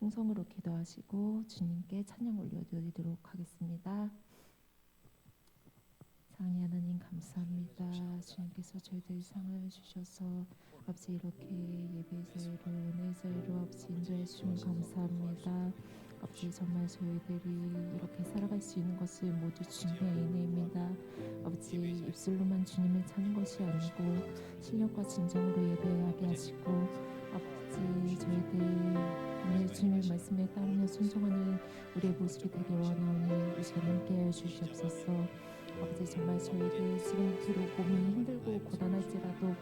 통성으로 기도하시고 주님께 찬양 올려드리도록 하겠습니다. 사랑의 하나님 감사합니다. 주님께서 저희들 상을 주셔서 아버지 이렇게 예배 사이로 은혜 사이로 아버지 인도해 주시면 감사합니다. 아버지 정말 저희들이 이렇게 살아갈 수 있는 것을 모두 주님의 은혜입니다. 아버지 입술로만 주님을 찾는 것이 아니고 실력과 진정으로 예배하게 하시고 아버지 저희들 오늘 주님의 말씀에 따르며 순종하는 우리의 모습이 되길 원하오니 이 시간 함께하여 주시옵소서. 아버지 정말 저희들 지금 비록 몸이 힘들고 고단할지라도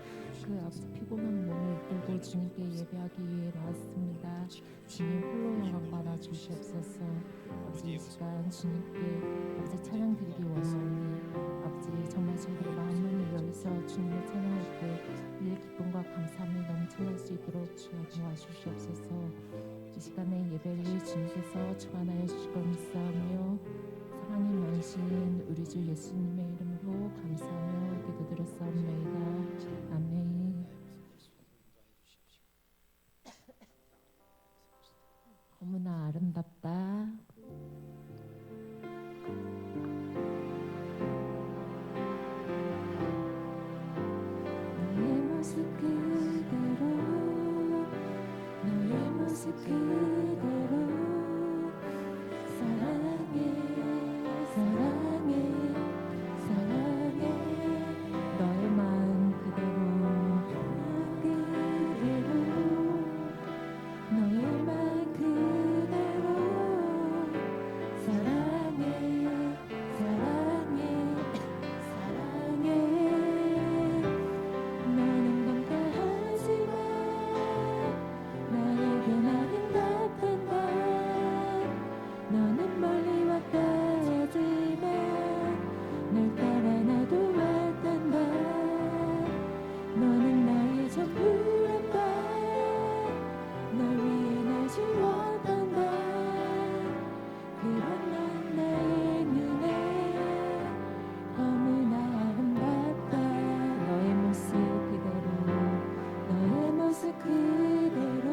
그 아버지 피곤한 몸을 이끌고 주님께 예배하기 위해 나왔습니다. 주님 홀로 영광 받아 주시옵소서. 아버지 이 시간 주님께 아버지 찬양 드리기 원하오니 아버지 정말 저희들 마음문을 열어서 주님을 찬양할 때 늘 기쁨과 감사함을 넘쳐날 수 있도록 주여 도와주시옵소서. 이 시간에 예배를 주님께서 주관하여 주실 걸 믿사오며 사랑이 많으신 우리 주 예수님의 이름으로 감사하며 기도드렸사옵나이다. 아멘. 너무나 아름답다. 너의 모습 그대로 너의 모습 그대로 사랑해 사랑해 사랑해 너의 마음 그대로 너의 마음 그대로 사랑해 사랑해 사랑해 나는 감당하지만 나에겐 아름답단다. 너는 멀리 왔다 하지만 널 따라 나도 왔단다. 너는 나의 전부란다. 널 위해 날 주었단다. 그런 넌 나의 눈에 너무나 아름답다. 너의 모습 그대로 너의 모습 그대로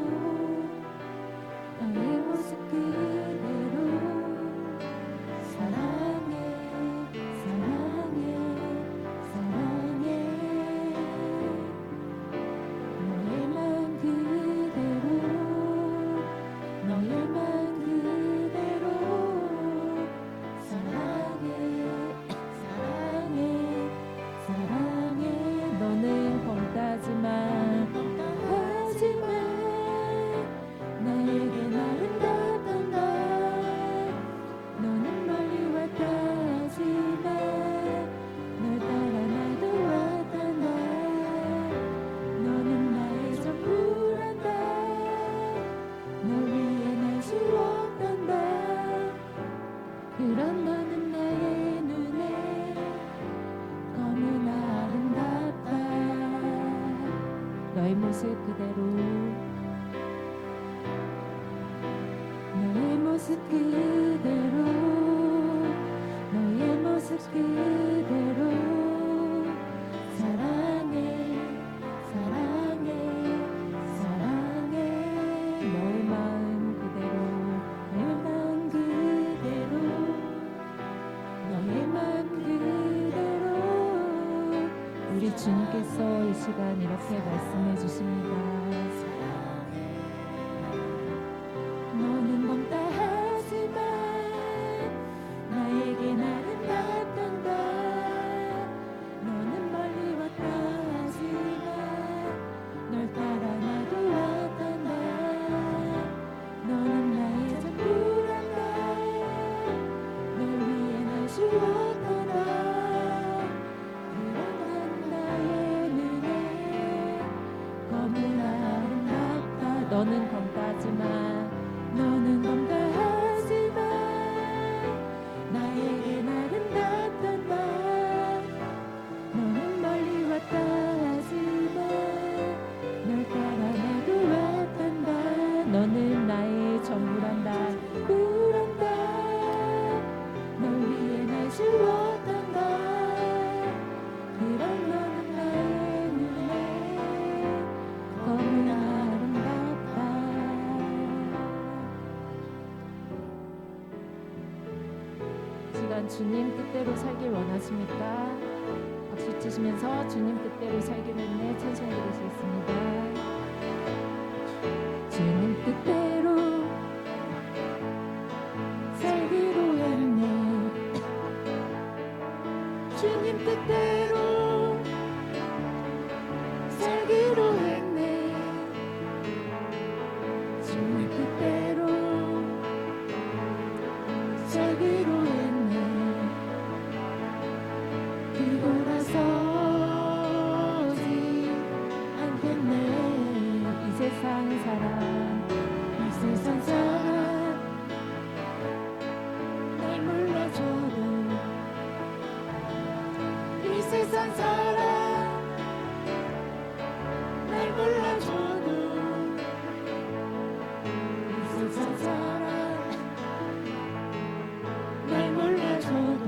너의 모습 그대로 사랑해 사랑해 사랑해 너의 마음 그대로 너의 마음 그대로 사랑해 사랑해 사랑해 너는 검다지만 나에겐 아름답단다. 너는 멀리 왔다 하지만 널 따라 나도 왔단다. 너는 나의 전부란다. 널 위해 날 주었단다. 그런 너는 나의 눈에 너무나 아름답다. 너의 모습 그대로 너의 모습 그대로 너의 모습 그대로 사랑해 사랑해 사랑해 너의 마음 그대로 너의 마음 그대로 너의 마음 그대로 우리 주님께서 이 시간 이렇게 말씀해 주십니다. 너는 검다 하지만 나에겐 아름답단다. 너는 멀리 왔다 하지만 널 따라 나도 왔단다. 너는 나의 전부란다. 널 위해 날 주었단다. 그런 나의 눈에 너무나 아름답다. 너는 검다지만 너는 검다하지만 나에겐 아름답단다. 너는 멀리 왔다 하지만 널 따라 나도 왔단다. 너는 나의 전부란다. 부란다. 널 위해 날 주었단다. 그런 너는 나의 눈에 너무나 아름답다. 또한 주님 뜻대로 살길 원하십니까? 박수 치시면서 주님 뜻대로 살기로 했네 찬송 부르시겠습니다. 주님 뜻대로 살기로 했네. 주님 뜻대로 살기로 했네. 주님 뜻대로 살기로 했네. 뒤돌아서지 않겠네. 이 세상 사람 이 세상 사람 날 몰라줘도 이 세상 사람 날 몰라줘도 이 세상 사람 날 몰라줘도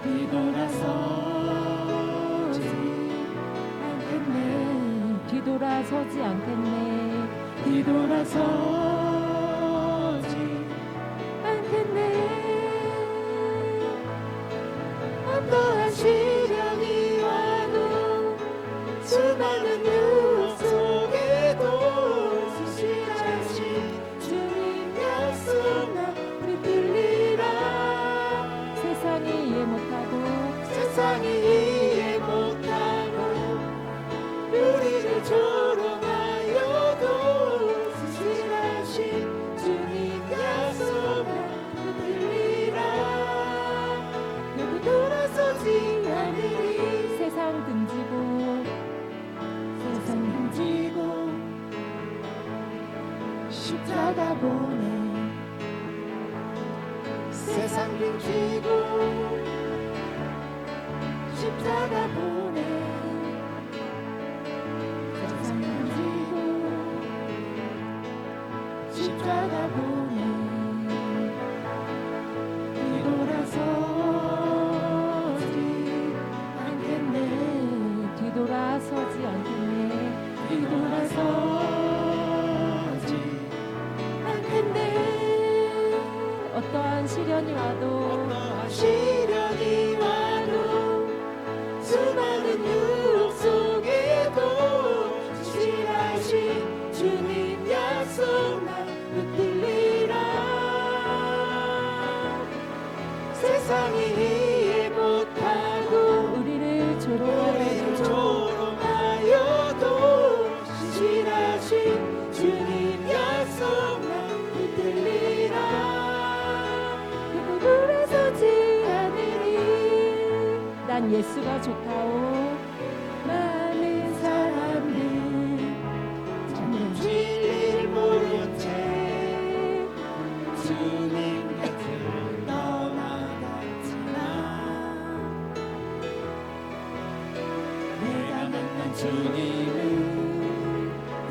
뒤돌아서지 않겠네. 뒤돌아서지 않겠네. 뒤돌아서지 않겠네. 어떠한 시련이 와도 수많은 유혹 속에도 수시하신 주님 약속 나 붙들리라. 세상이 이해 못하고 세상이 이해 못하고 우리를 조롱하여도 수시하신 주님 약속 나 붙들리라. 결국 돌아서지 않으리. 세상 등지고 세상 등지고 십자가 보내. 세상 등지고 십자가 보내. 세상 등지고 십자가 보내. 뒤돌아서지 않겠네. 뒤돌아서지 않겠네. 뒤돌아서지 않겠네. 어떠한 시련이 와도 시련이 와도 수많은 유혹 속에도 실하신 주님 약속 나 붙들리라. 세상이 이해 못하고 우리를 조롱하여도 실하신 주님 약속 나 붙들리라. 돌아서지 않으리. 난 예수가 좋다오. 많은 사람들 참된 진리를 모른 채 주님 곁을 떠나갔지만 내가 만난 주님은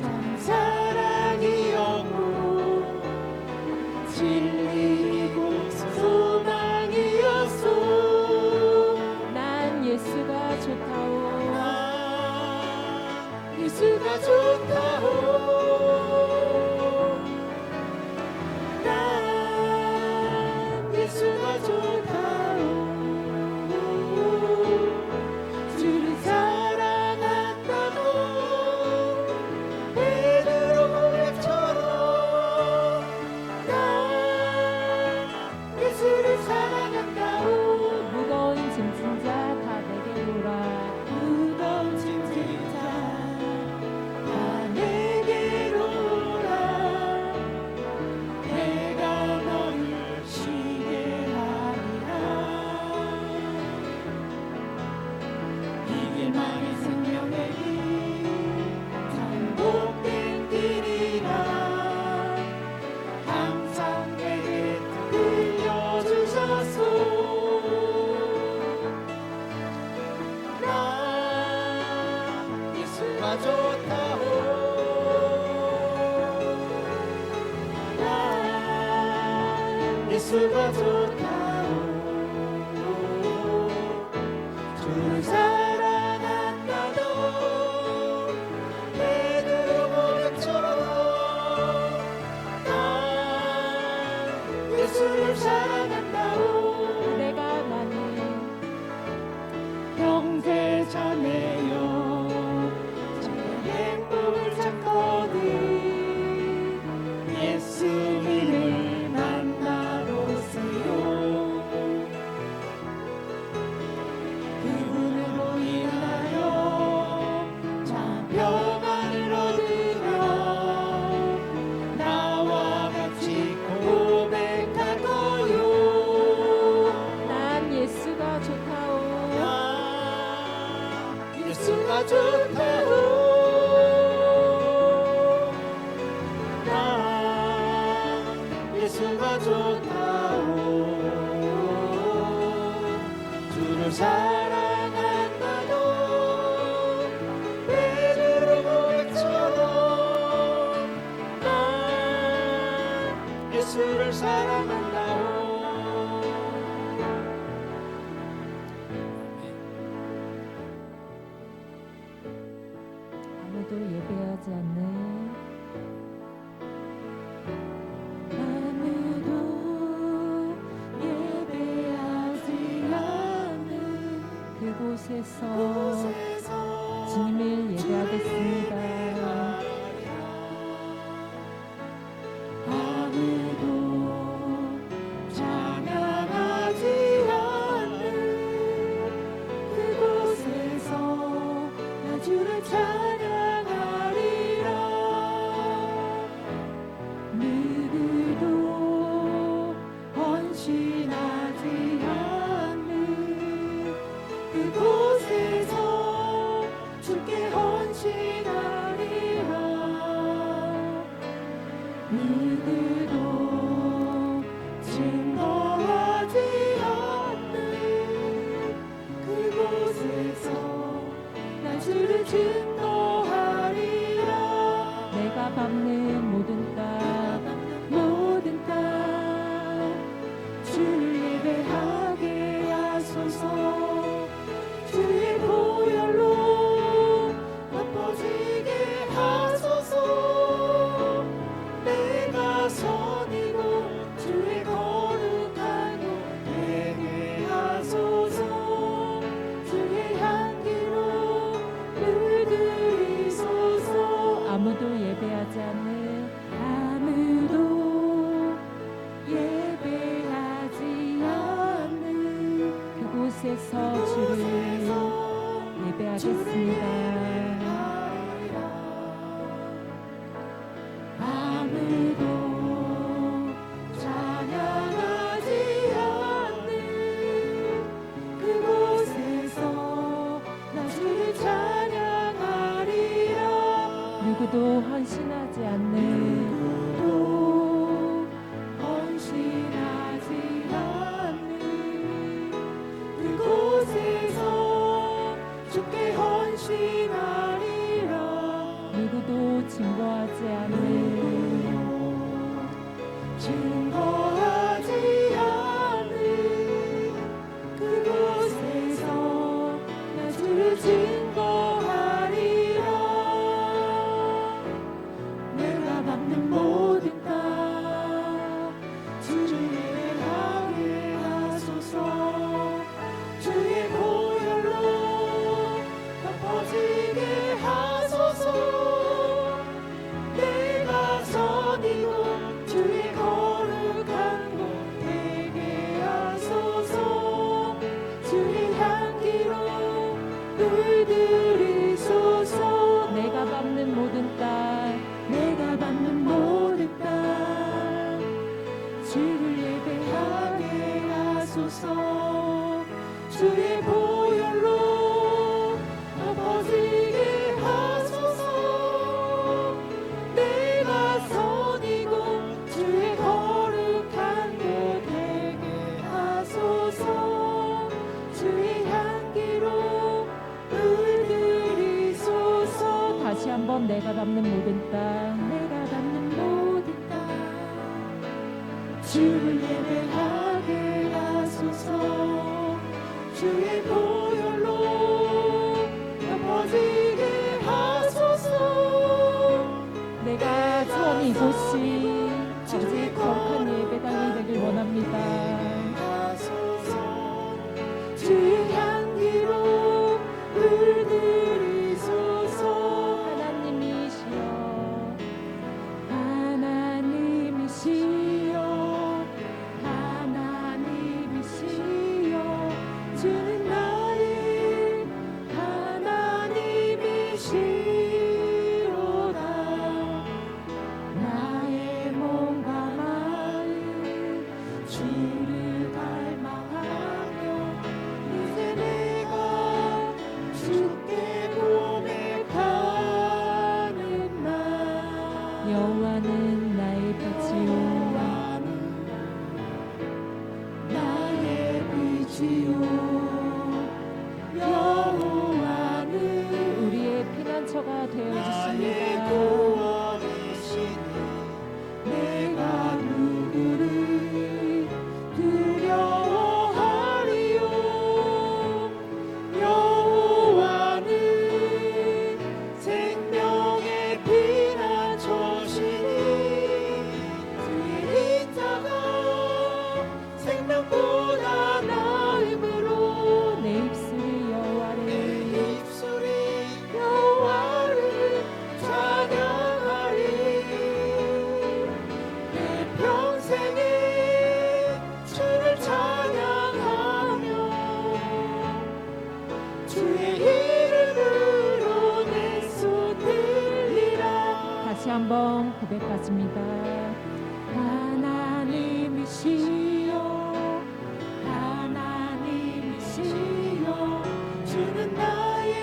참 사랑이었고 진리이고 소망이었소. 난 예수가 좋다오. 예수가 좋다오. 난 예수가 좋다오. 주를 사랑한다고 베드로 고백처럼 난 예수를 사랑한다오. 무거운 짐진 자 다 내게로 오라. 무거운 짐진 자 다 내게로 오라. 내가 너를 쉬게 하리라. 이 길만이 생명의 길 참 복된 길이라. 항상 내게 들려주셨소. 나 예수가 좋다오. 나 예수가 좋다오. 주를 사랑한다도 베드로 고백처럼 난 예수를 주를 사랑한다오. 내가 많은 형제 자매여 정말 행복을 찾거든 예수님을 만나보세요. 그분으로 인하여 참 평안을 얻으며 나와 같이 고백할 거요. 난 예수가 좋다오. 예수가 좋다오. 나 예수가 좋다오. 주를 사랑한다고 베드로 고백처럼 나 예수를 사랑한다오. 아무도 예배하지 않는 아무도 예배하지 않는 그곳에서 주님을 예배하겠습니다. 아무도 찬양하지 않는 그곳에서 나 주를 찬양하리라. 누구도 헌신하지 않는 그곳에서 주께 헌신하리라. 누구도 증거하지 않는 그곳에서 나 주를 증거하리라. 내가 밟는 모든 땅 주를 예배하게 하소서. 주의 보혈로 덮어지게 하소서. 내가 선이고 주의 거룩한 곳 되게 하소서. 주의 향기로 물들이소서. 아무도 예배하지 않는 아무도 예배하지 않는 그곳에서 주를 예배하겠습니다. 아무도 찬양하지 않는 그곳에서 나 주를 찬양하리라. 누구도 헌신하지 않는 누구도 헌신하지 않는 그곳에서 주께 헌신하리라. 누구도 증거하지 않는 증거하지 않는 그곳에서 나 주를 증거하리라. 내가 밟는 모든 땅 주를 예배하게 하소서. 주의 보혈로 덮어지게 하소서. 내가 선이고 주의 거룩한 곳 되게 하소서. 주의 향기로 물들이소서. 내가 밟는 모든 땅 내가 밟는 모든 땅 주를 예배하게 하소서. 주의 보혈로 덮어지게 하소서. 내가 선이고 주의 거룩한 곳 되게 하소서. 주의 향기로 물들이소서. 다시 한번 내가 밟는 모든 땅 내가 닿는 모든 땅 주를 예배하게 하소서. 주의 보혈로 덮어지게 하소서. 내가 선 이곳이 아버지 거룩한 예배당이 되길 원합니다. 주의 향기로 물들이소서. 하나님이시여 하나님이시여 하나님이시여 주는 나의 하나님이시로다. 나의 몸과 마음 주를 갈망하며 이제 내가 주께 고백하는 날. 여호와는 나의 빛이요 나의 빛이요 여호와는 우리의 피난처가 되어 나의 주십니다. 구원이시니 내가 누구를 두려워하리요. 여호와는 생명의 피난처시니 주의 인자가 생명보다 나음으로 내 입술이 내 여호와를 입술이 여호와를 찬양하리. 내 평생에 주를 찬양하며 주의 이름으로 내 손 들리라. 다시 한번 고백하십니다. 하나님이시여 하나님이시여 주는 나의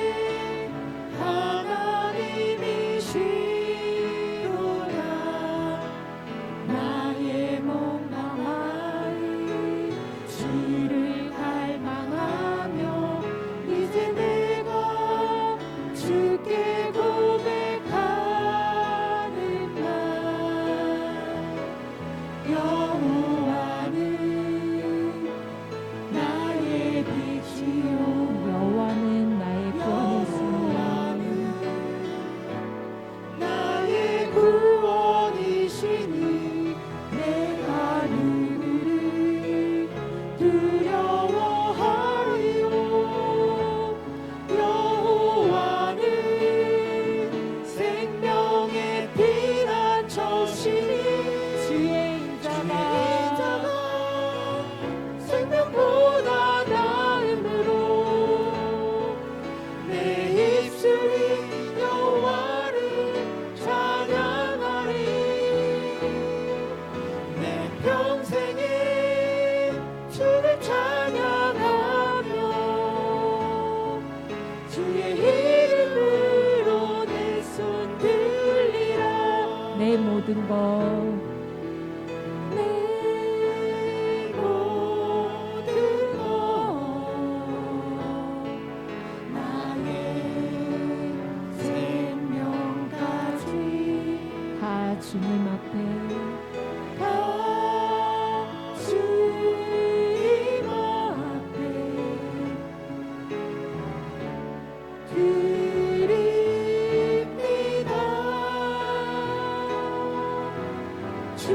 하나님이시로다. 나의 몸과 마음 주를 갈망하며 이제 내가 주께 고백하는 날. 여호와는 나의 빛이요 여호와는 나의 구원이시니 나의 구원이시니 내가 누구를 두려워하리요. 여호와는 생명의 피난처시니 주의 인자가 생명보다 나음으로 내 입술이 여호와를 찬양하리. 내 평생에 주를 찬양하며 주의 이름으로 내 손 들리라. 내 모든 것 내 모든 것 나의 생명까지 다 주님 앞에 다 주님 앞에 드립니다. 주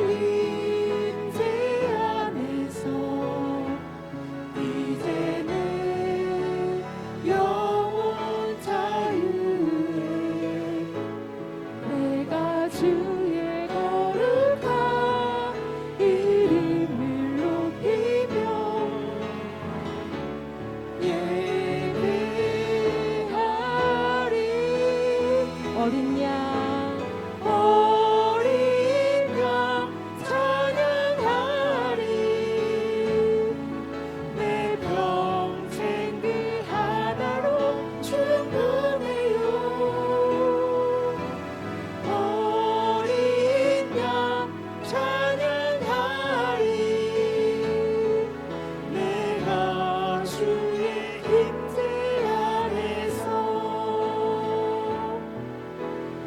임재 안에서 이제는 영원 자유에 내가 주의 거룩한 이름을 높이며 예배하리. 어린 양 어린 양 찬양하리. 내 평생 그 하나로 충분해요. 어린 양 찬양하리. 내가 주의 임재 안에서.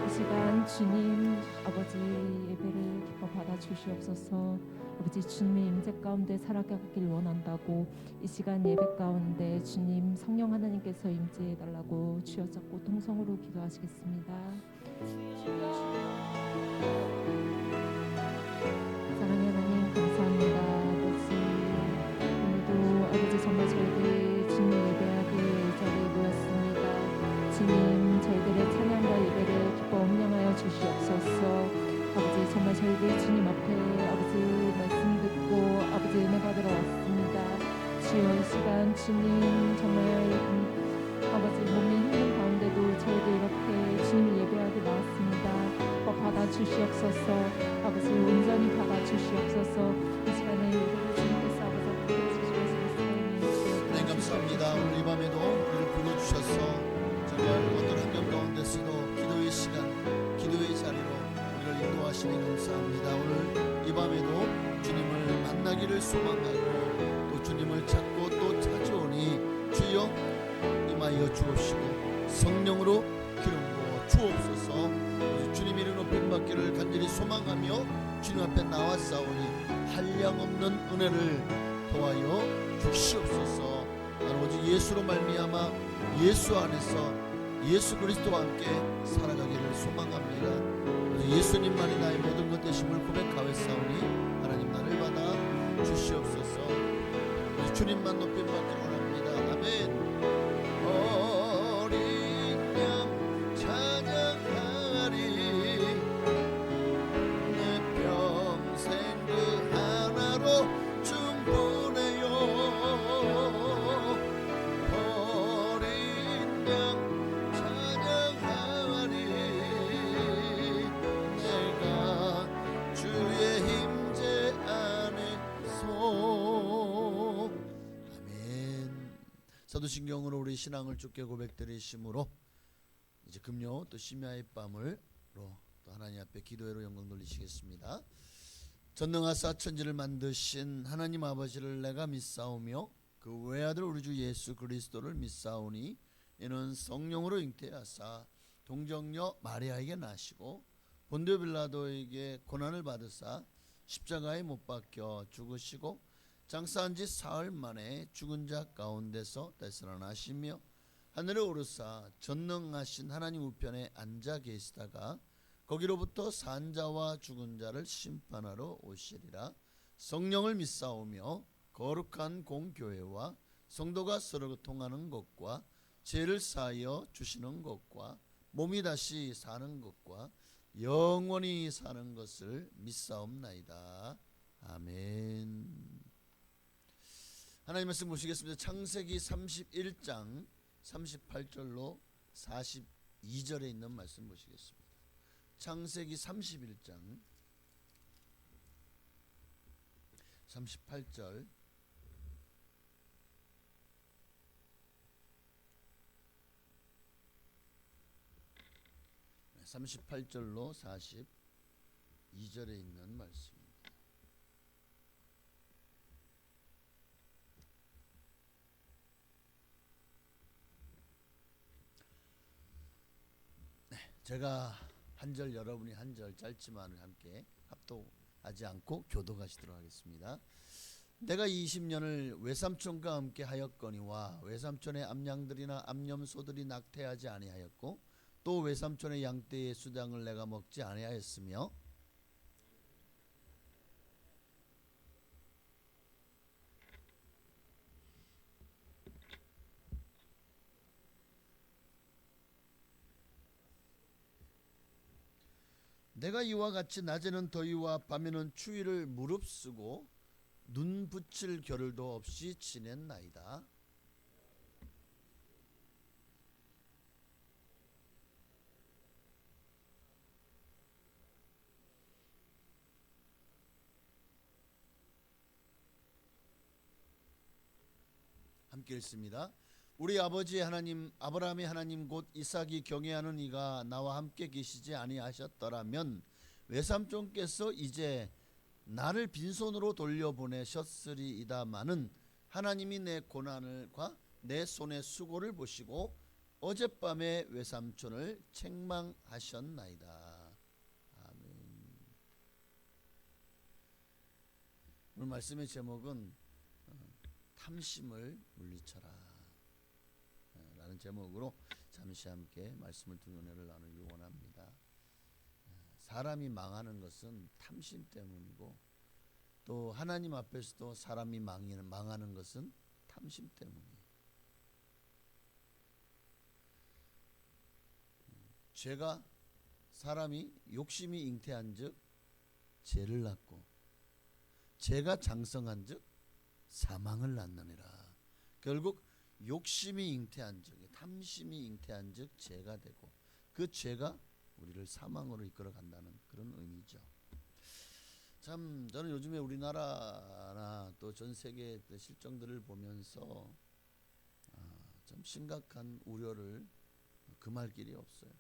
이 시간 주님 아버지 예배를 기뻐 받아 주시옵소서. 아버지 주님의 임재 가운데 살아가길 원한다고 이 시간 예배 가운데 주님 성령 하나님께서 임재해 달라고 주여 잡고 통성으로 기도하시겠습니다. 주여 주시옵소서. 아버지 온전히 받아 주시옵소서. 이 시간에 예배를 주님께서 아버지 함께 해주시옵소서. 네, 감사합니다. 오늘 이 밤에도 우리를 불러주셔서 정말 어떤 환경 가운데서도 기도의 시간, 기도의 자리로 우리를 인도하시니 감사합니다. 오늘 이 밤에도 주님을 만나기를 소망하고 또 주님을 찾고 또 찾아오니 주여 임하여 주옵시고 성령으로 기름 부어 주옵소서. 주님 이름 높임 받기를 간절히 소망하며 주님 앞에 나왔사오니 한량없는 은혜를 도하여 주시옵소서. 나는 오직 예수로 말미암아 예수 안에서 예수 그리스도와 함께 살아가기를 소망합니다. 예수님만이 나의 모든 것 되심을 고백하였사오니 하나님 나를 받아 주시옵소서. 주님만 높임 받기를 원합니다. 아멘. 어린 양 찬양하리 내 평생 그 하나로 충분해요. 어린 양 찬양하리 내가 주의 힘제 안에서. 아멘. 사도신경으로 우리 신앙을 주께 고백드리심으로 이제 금요 또 심야의 밤으로 또 하나님 앞에 기도회로 영광 돌리시겠습니다. 전능하사 천지를 만드신 하나님 아버지를 내가 믿사오며 그 외아들 우리 주 예수 그리스도를 믿사오니 이는 성령으로 잉태하사 동정녀 마리아에게 나시고 본디오 빌라도에게 고난을 받으사 십자가에 못 박혀 죽으시고 장사한 지 사흘 만에 죽은 자 가운데서 되살아나시며 하늘에 오르사 전능하신 하나님 우편에 앉아 계시다가 거기로부터 산 자와 죽은 자를 심판하러 오시리라. 성령을 믿사오며 거룩한 공교회와 성도가 서로 통하는 것과 죄를 사하여 주시는 것과 몸이 다시 사는 것과 영원히 사는 것을 믿사옵나이다. 아멘. 하나님 말씀 보시겠습니다. 창세기 31장 38절로 42절에 있는 말씀 보시겠습니다. 창세기 31장 38절 38절로 42절에 있는 말씀입니다. 제가 한 절 여러분이 한 절 짧지만 함께 합독하지 않고 교독하시도록 하겠습니다. 내가 20년을 외삼촌과 함께 하였거니와 외삼촌의 암양들이나 암염소들이 낙태하지 아니하였고 또 외삼촌의 양떼의 수장을 내가 먹지 아니하였으며 내가 이와 같이 낮에는 더위와 밤에는 추위를 무릅쓰고 눈 붙일 겨를도 없이 지냈나이다. 함께 읽습니다. 우리 아버지의 하나님 아브라함의 하나님 곧 이삭이 경외하는 이가 나와 함께 계시지 아니하셨더라면 외삼촌께서 이제 나를 빈손으로 돌려보내셨으리이다마는 하나님이 내 고난과 내 손의 수고를 보시고 어젯밤에 외삼촌을 책망하셨나이다. 아멘. 오늘 말씀의 제목은 탐심을 물리쳐라 라는 제목으로 잠시 함께 말씀을 듣는 은혜를 나누기 원합니다. 사람이 망하는 것은 탐심 때문이고 또 하나님 앞에서도 사람이 망하는 것은 탐심 때문이에요. 죄가 사람이 욕심이 잉태한 즉 죄를 낳고 죄가 장성한 즉 사망을 낳느니라. 결국 욕심이 잉태한 즉 탐심이 잉태한 즉 죄가 되고 그 죄가 우리를 사망으로 이끌어 간다는 그런 의미죠. 참 저는 요즘에 우리나라나 또 전 세계의 실정들을 보면서 좀 심각한 우려를 금할 길이 없어요.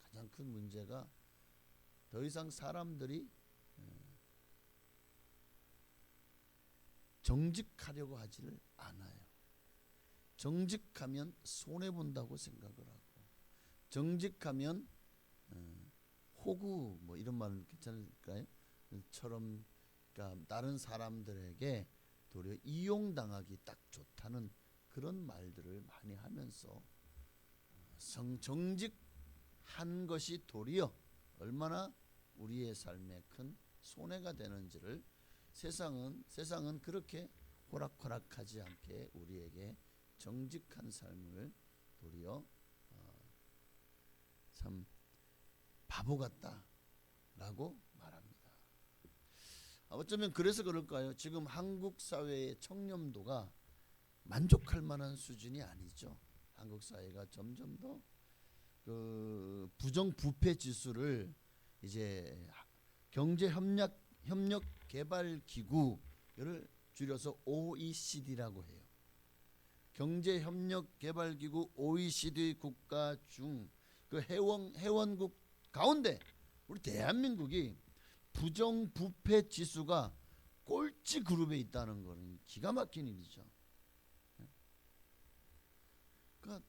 가장 큰 문제가 더 이상 사람들이 정직하려고 하지를 않아요. 정직하면 손해본다고 생각을 하고, 정직하면 호구 뭐 이런 말은 괜찮을까요? 처럼 그러니까 다른 사람들에게 도리어 이용당하기 딱 좋다는 그런 말들을 많이 하면서 정직한 것이 도리어 얼마나 우리의 삶에 큰 손해가 되는지를 세상은 그렇게 호락호락하지 않게 우리에게 정직한 삶을 도리어 참 바보 같다라고 말합니다. 어쩌면 그래서 그럴까요? 지금 한국 사회의 청렴도가 만족할 만한 수준이 아니죠. 한국 사회가 점점 더 그 부정부패 지수를 이제 경제협력개발기구를 줄여서 OECD라고 해요. 경제협력개발기구 OECD 국가 중 그 회원국 가운데 우리 대한민국이 부정부패 지수가 꼴찌 그룹에 있다는 것은 기가 막힌 일이죠. 그러니까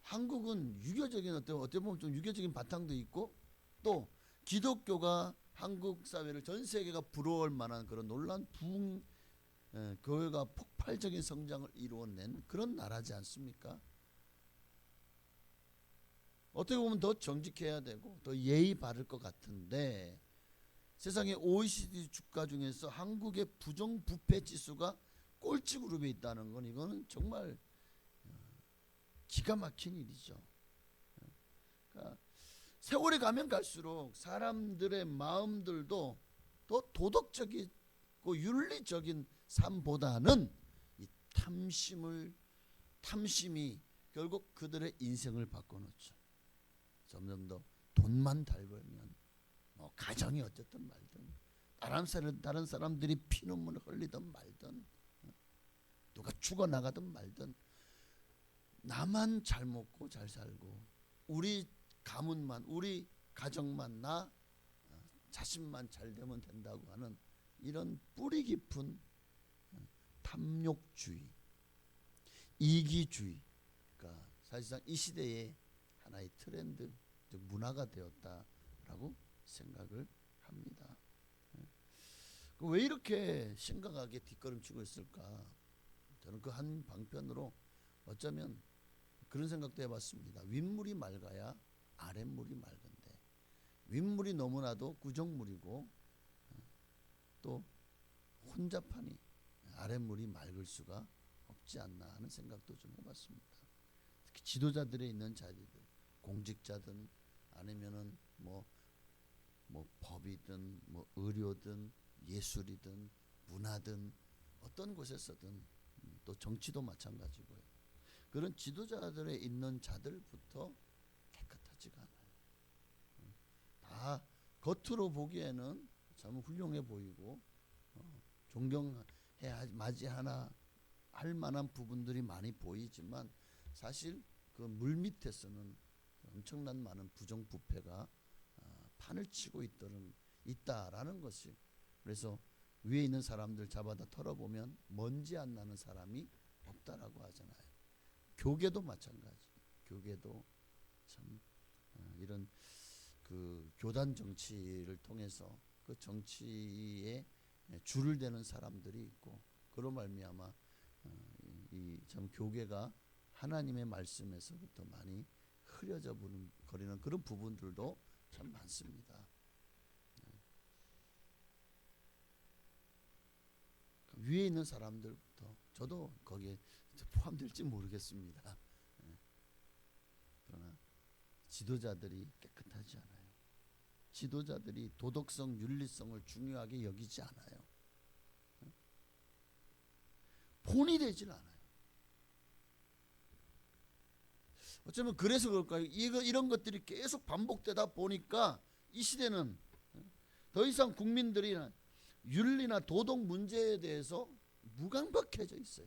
한국은 유교적인 어떻게 보면 좀 유교적인 바탕도 있고 또 기독교가 한국 사회를 전 세계가 부러워할 만한 그런 놀라운 교회가 폭발적인 성장을 이루어낸 그런 나라지 않습니까? 어떻게 보면 더 정직해야 되고 더 예의 바를 것 같은데 세상의 OECD 국가 중에서 한국의 부정부패 지수가 꼴찌 그룹에 있다는 건 이거는 정말 기가 막힌 일이죠. 그러니까 세월이 가면 갈수록 사람들의 마음들도 더 도덕적이고 윤리적인 삶보다는 이 탐심이 결국 그들의 인생을 바꿔놓죠. 점점 더 돈만 잘 벌면 뭐 가정이 어쨌든 말든 다른 사람들이 피눈물을 흘리든 말든 누가 죽어나가든 말든 나만 잘 먹고 잘 살고 우리 가문만 우리 가정만 나 자신만 잘 되면 된다고 하는 이런 뿌리 깊은 탐욕주의, 이기주의가 사실상 이 시대의 하나의 트렌드, 문화가 되었다라고 생각을 합니다. 왜 이렇게 심각하게 뒷걸음치고 있을까? 저는 그 한 방편으로 어쩌면 그런 생각도 해봤습니다. 윗물이 맑아야 아랫물이 맑은데 윗물이 너무나도 구정물이고 또 혼잡하니 아랫물이 맑을 수가 없지 않나 하는 생각도 좀 해봤습니다. 특히 지도자들에 있는 자리들, 공직자든 아니면은 뭐 법이든 뭐 의료든 예술이든 문화든 어떤 곳에서든 또 정치도 마찬가지고요. 그런 지도자들에 있는 자들부터 깨끗하지가 않아요. 다 겉으로 보기에는 참 훌륭해 보이고 존경해 맞이하나 할 만한 부분들이 많이 보이지만 사실 그 물밑에서는 엄청난 많은 부정부패가 판을 치고 있다라는 것이, 그래서 위에 있는 사람들 잡아다 털어보면 먼지 안 나는 사람이 없다라고 하잖아요. 교계도 마찬가지. 교계도 참 이런 그 교단 정치를 통해서 그 정치에 줄을 대는 사람들이 있고 그로 말미암아 이 참 교계가 하나님의 말씀에서부터 많이 흐려져 버리는 그런 부분들도 참 많습니다. 위에 있는 사람들부터 저도 거기에 포함될지 모르겠습니다. 그러나 지도자들이 깨끗하지 않아요. 지도자들이 도덕성, 윤리성을 중요하게 여기지 않아요. 본이 되질 않아요. 어쩌면 그래서 그럴까요? 이런 것들이 계속 반복되다 보니까 이 시대는 더 이상 국민들이 윤리나 도덕 문제에 대해서 무감각해져 있어요.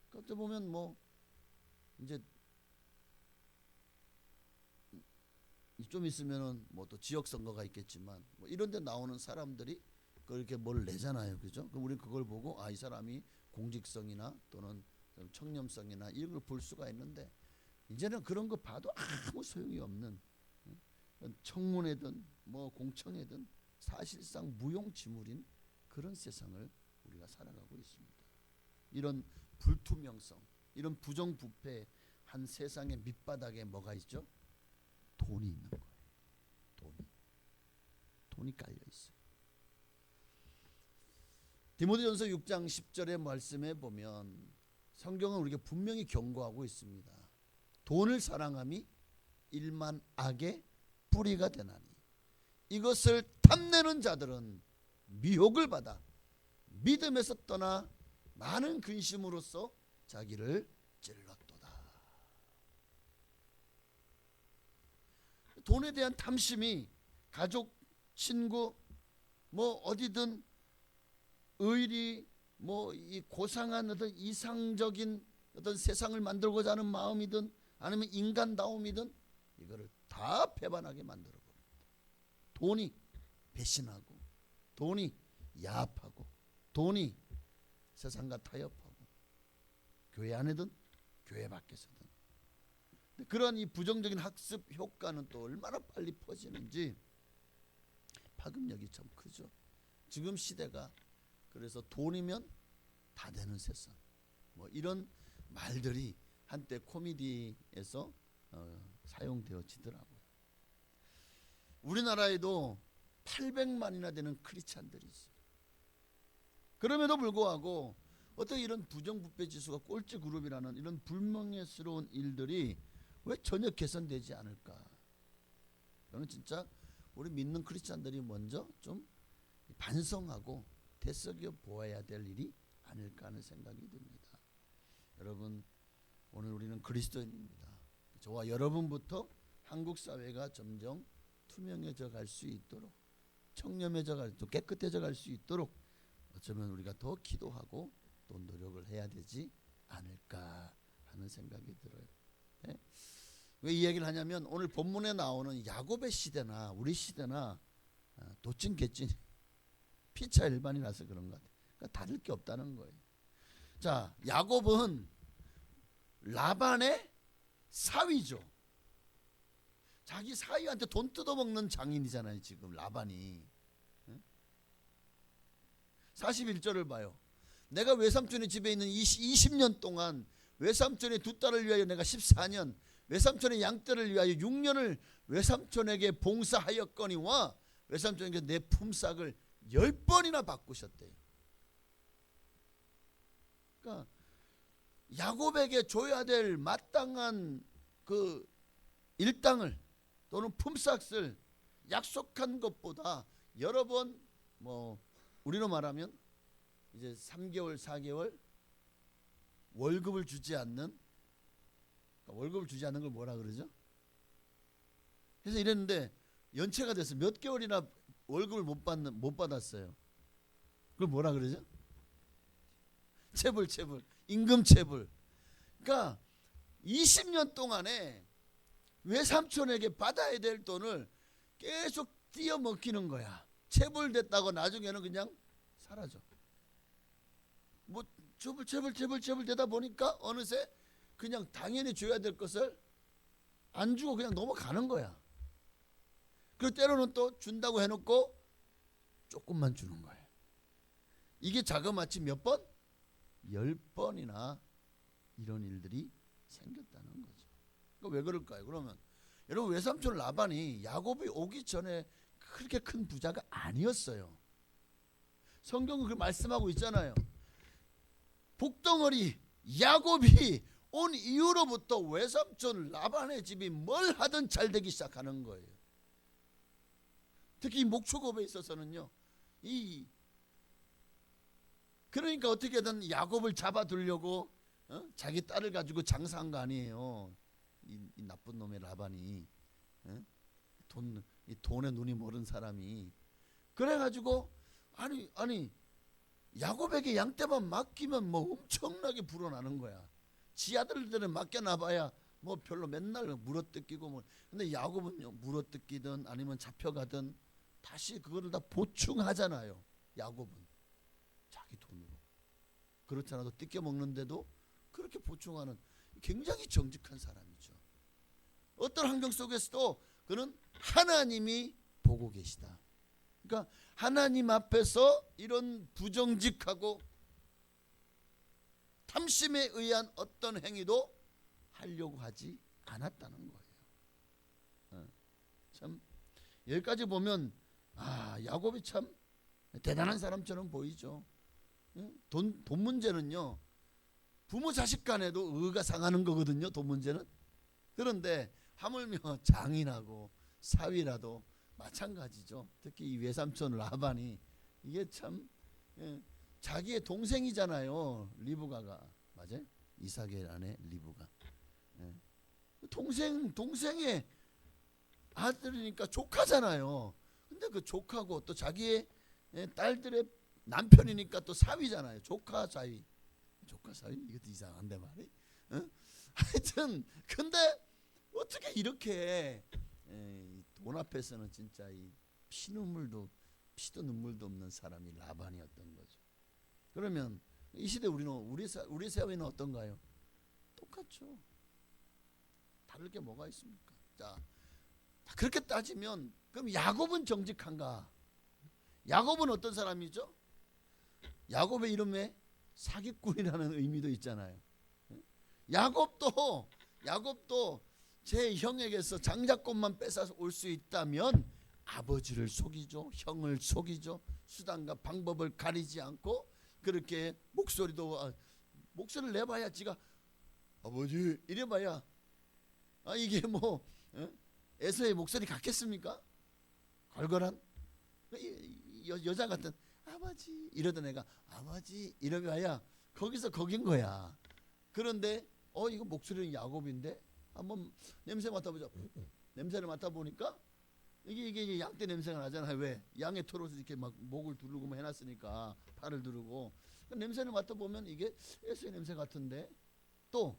그때 보면 뭐 이제 좀 있으면은 뭐 또 지역 선거가 있겠지만 뭐 이런 데 나오는 사람들이 그렇게 뭘 내잖아요. 그죠? 그럼 우리 그걸 보고 아, 이 사람이 공직성이나 또는 청렴성이나 이런 걸 볼 수가 있는데 이제는 그런 거 봐도 아무 소용이 없는, 청문회든 뭐 공청회든 사실상 무용지물인 그런 세상을 우리가 살아가고 있습니다. 이런 불투명성, 이런 부정부패 한 세상의 밑바닥에 뭐가 있죠? 돈이 있는 거예요. 돈이 깔려 있어요. 디모데전서 6장 10절의 말씀에 보면 성경은 우리에게 분명히 경고하고 있습니다. 돈을 사랑함이 일만 악의 뿌리가 되나니 이것을 탐내는 자들은 미혹을 받아 믿음에서 떠나 많은 근심으로써 자기를 찔렀도다. 돈에 대한 탐심이 가족, 친구, 뭐 어디든 의리, 뭐 이 고상한 어떤 이상적인 어떤 세상을 만들고자 하는 마음이든 아니면 인간다움이든 이거를 다 배반하게 만들어 버립니다. 돈이 배신하고, 돈이 야합하고, 돈이 세상과 타협하고, 교회 안에든 교회 밖에서든. 그런 이 부정적인 학습 효과는 또 얼마나 빨리 퍼지는지 파급력이 참 크죠. 지금 시대가 그래서 돈이면 다 되는 세상, 뭐 이런 말들이 한때 코미디에서 사용되어지더라고요. 우리나라에도 800만이나 되는 크리스찬들이 있어요. 그럼에도 불구하고 어떻게 이런 부정부패 지수가 꼴찌 그룹이라는 이런 불명예스러운 일들이 왜 전혀 개선되지 않을까? 저는 진짜 우리 믿는 크리스찬들이 먼저 좀 반성하고 되새겨 보아야 될 일이 아닐까 하는 생각이 듭니다. 여러분, 오늘 우리는 그리스도인입니다. 저와 여러분부터 한국 사회가 점점 투명해져 갈 수 있도록, 청렴해져 갈, 또 깨끗해져 갈 수 있도록 어쩌면 우리가 더 기도하고 또 노력을 해야 되지 않을까 하는 생각이 들어요. 네? 왜 이 얘기를 하냐면 오늘 본문에 나오는 야곱의 시대나 우리 시대나 도찐 개찐 피차 일반이라서 그런 것 같아요. 그러니까 다를 게 없다는 거예요. 자, 야곱은 라반의 사위죠. 자기 사위한테 돈 뜯어먹는 장인이잖아요. 지금 라반이. 41절을 봐요. 내가 외삼촌의 집에 있는 20년 동안 외삼촌의 두 딸을 위하여 내가 14년, 외삼촌의 양떼를 위하여 6년을 외삼촌에게 봉사하였거니와 외삼촌에게 내 품삯을 10번이나 바꾸셨대요. 그러니까 야곱에게 줘야 될 마땅한 그 일당을 또는 품삯을 약속한 것보다 여러 번, 뭐 우리로 말하면 이제 3개월 4개월 월급을 주지 않는, 월급을 주지 않는 걸 뭐라 그러죠? 그래서 이랬는데 연체가 돼서 몇 개월이나 월급을 못 받았어요. 그걸 뭐라 그러죠? 체불, 임금 체불. 그러니까 20년 동안에 외삼촌에게 받아야 될 돈을 계속 띄어먹히는 거야. 체불됐다고 나중에는 그냥 사라져. 뭐 체불 되다 보니까 어느새 그냥 당연히 줘야 될 것을 안 주고 그냥 넘어가는 거야. 그리고 때로는 또 준다고 해놓고 조금만 주는 거예요. 이게 자그마치 몇 번? 10번이나 이런 일들이 생겼다는 거죠. 그러니까 왜 그럴까요? 그러면 여러분, 외삼촌 라반이 야곱이 오기 전에 그렇게 큰 부자가 아니었어요. 성경은 그 말씀하고 있잖아요. 복덩어리 야곱이 온 이후로부터 외삼촌 라반의 집이 뭘 하든 잘 되기 시작하는 거예요. 특히 목축업에 있어서는요. 그러니까 어떻게든 야곱을 잡아두려고 자기 딸을 가지고 장사한 거 아니에요. 이 나쁜 놈의 라반이, 어? 이 돈에 눈이 멀은 사람이. 그래가지고 아니 야곱에게 양떼만 맡기면 뭐 엄청나게 불어나는 거야. 지 아들들은 맡겨놔봐야 뭐 별로 맨날 물어뜯기고 뭐. 근데 야곱은요, 물어뜯기든 아니면 잡혀가든 다시 그거를 다 보충하잖아요. 야곱은 자기 돈으로. 그렇지 않아도 뜯겨 먹는데도 그렇게 보충하는 굉장히 정직한 사람이죠. 어떤 환경 속에서도 그는 하나님이 보고 계시다. 그러니까 하나님 앞에서 이런 부정직하고 탐심에 의한 어떤 행위도 하려고 하지 않았다는 거예요. 참 여기까지 보면 야곱이 참 대단한 사람처럼 보이죠. 돈 문제는요, 부모 자식 간에도 의가 상하는 거거든요. 돈 문제는. 그런데 하물며 장인하고 사위라도 마찬가지죠. 특히 이 외삼촌 라반이 이게 참 자기의 동생이잖아요. 리브가가. 맞아요? 이삭의 아내 리브가. 동생의 아들이니까 조카잖아요. 근데 그 조카고 또 자기의 딸들의 남편이니까 또 사위잖아요. 조카 사위 이것도 이상한데 말이. 하여튼 근데 어떻게 이렇게 돈 앞에서는 진짜 이 피도 눈물도 없는 사람이 라반이었던 거죠. 그러면 이 시대 우리 사회는 어떤가요? 똑같죠. 다를 게 뭐가 있습니까? 자, 그렇게 따지면 그럼 야곱은 정직한가? 야곱은 어떤 사람이죠? 야곱의 이름에 사기꾼이라는 의미도 있잖아요. 야곱도 제 형에게서 장자권만 뺏어 올 수 있다면 아버지를 속이죠. 형을 속이죠. 수단과 방법을 가리지 않고 그렇게 목소리를 내봐야 지가 아버지 이래봐야 이게 뭐 에서의 목소리 같겠습니까? 걸걸한 여자 같은 아버지 이러던 애가 아버지 이러봐야 거기서 거긴 거야. 그런데 이거 목소리는 야곱인데 한번 냄새 맡아보자. 냄새를 맡아보니까 이게 양떼 냄새가 나잖아요. 왜? 양의 털옷을 이렇게 막 목을 두르고 뭐 해놨으니까 팔을 두르고 냄새를 맡아보면 이게 에서의 냄새 같은데 또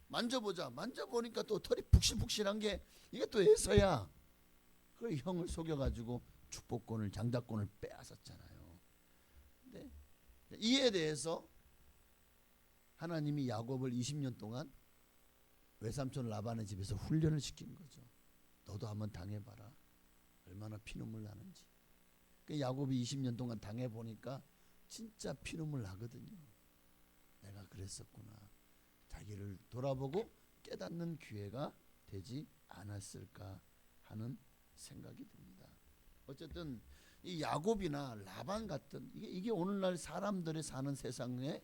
만져보니까 또 털이 푹실푹실한 게 이게 또 에서야. 그래 형을 속여가지고 축복권을 장자권을 빼앗았잖아요. 근데 이에 대해서 하나님이 야곱을 20년 동안 외삼촌 라반의 집에서 훈련을 시킨 거죠. 너도 한번 당해봐라. 얼마나 피눈물 나는지. 야곱이 20년 동안 당해보니까 진짜 피눈물 나거든요. 내가 그랬었구나. 자기를 돌아보고 깨닫는 기회가 되지 않았을까 하는 생각이 듭니다. 어쨌든 이 야곱이나 라반 같은 이게 오늘날 사람들이 사는 세상의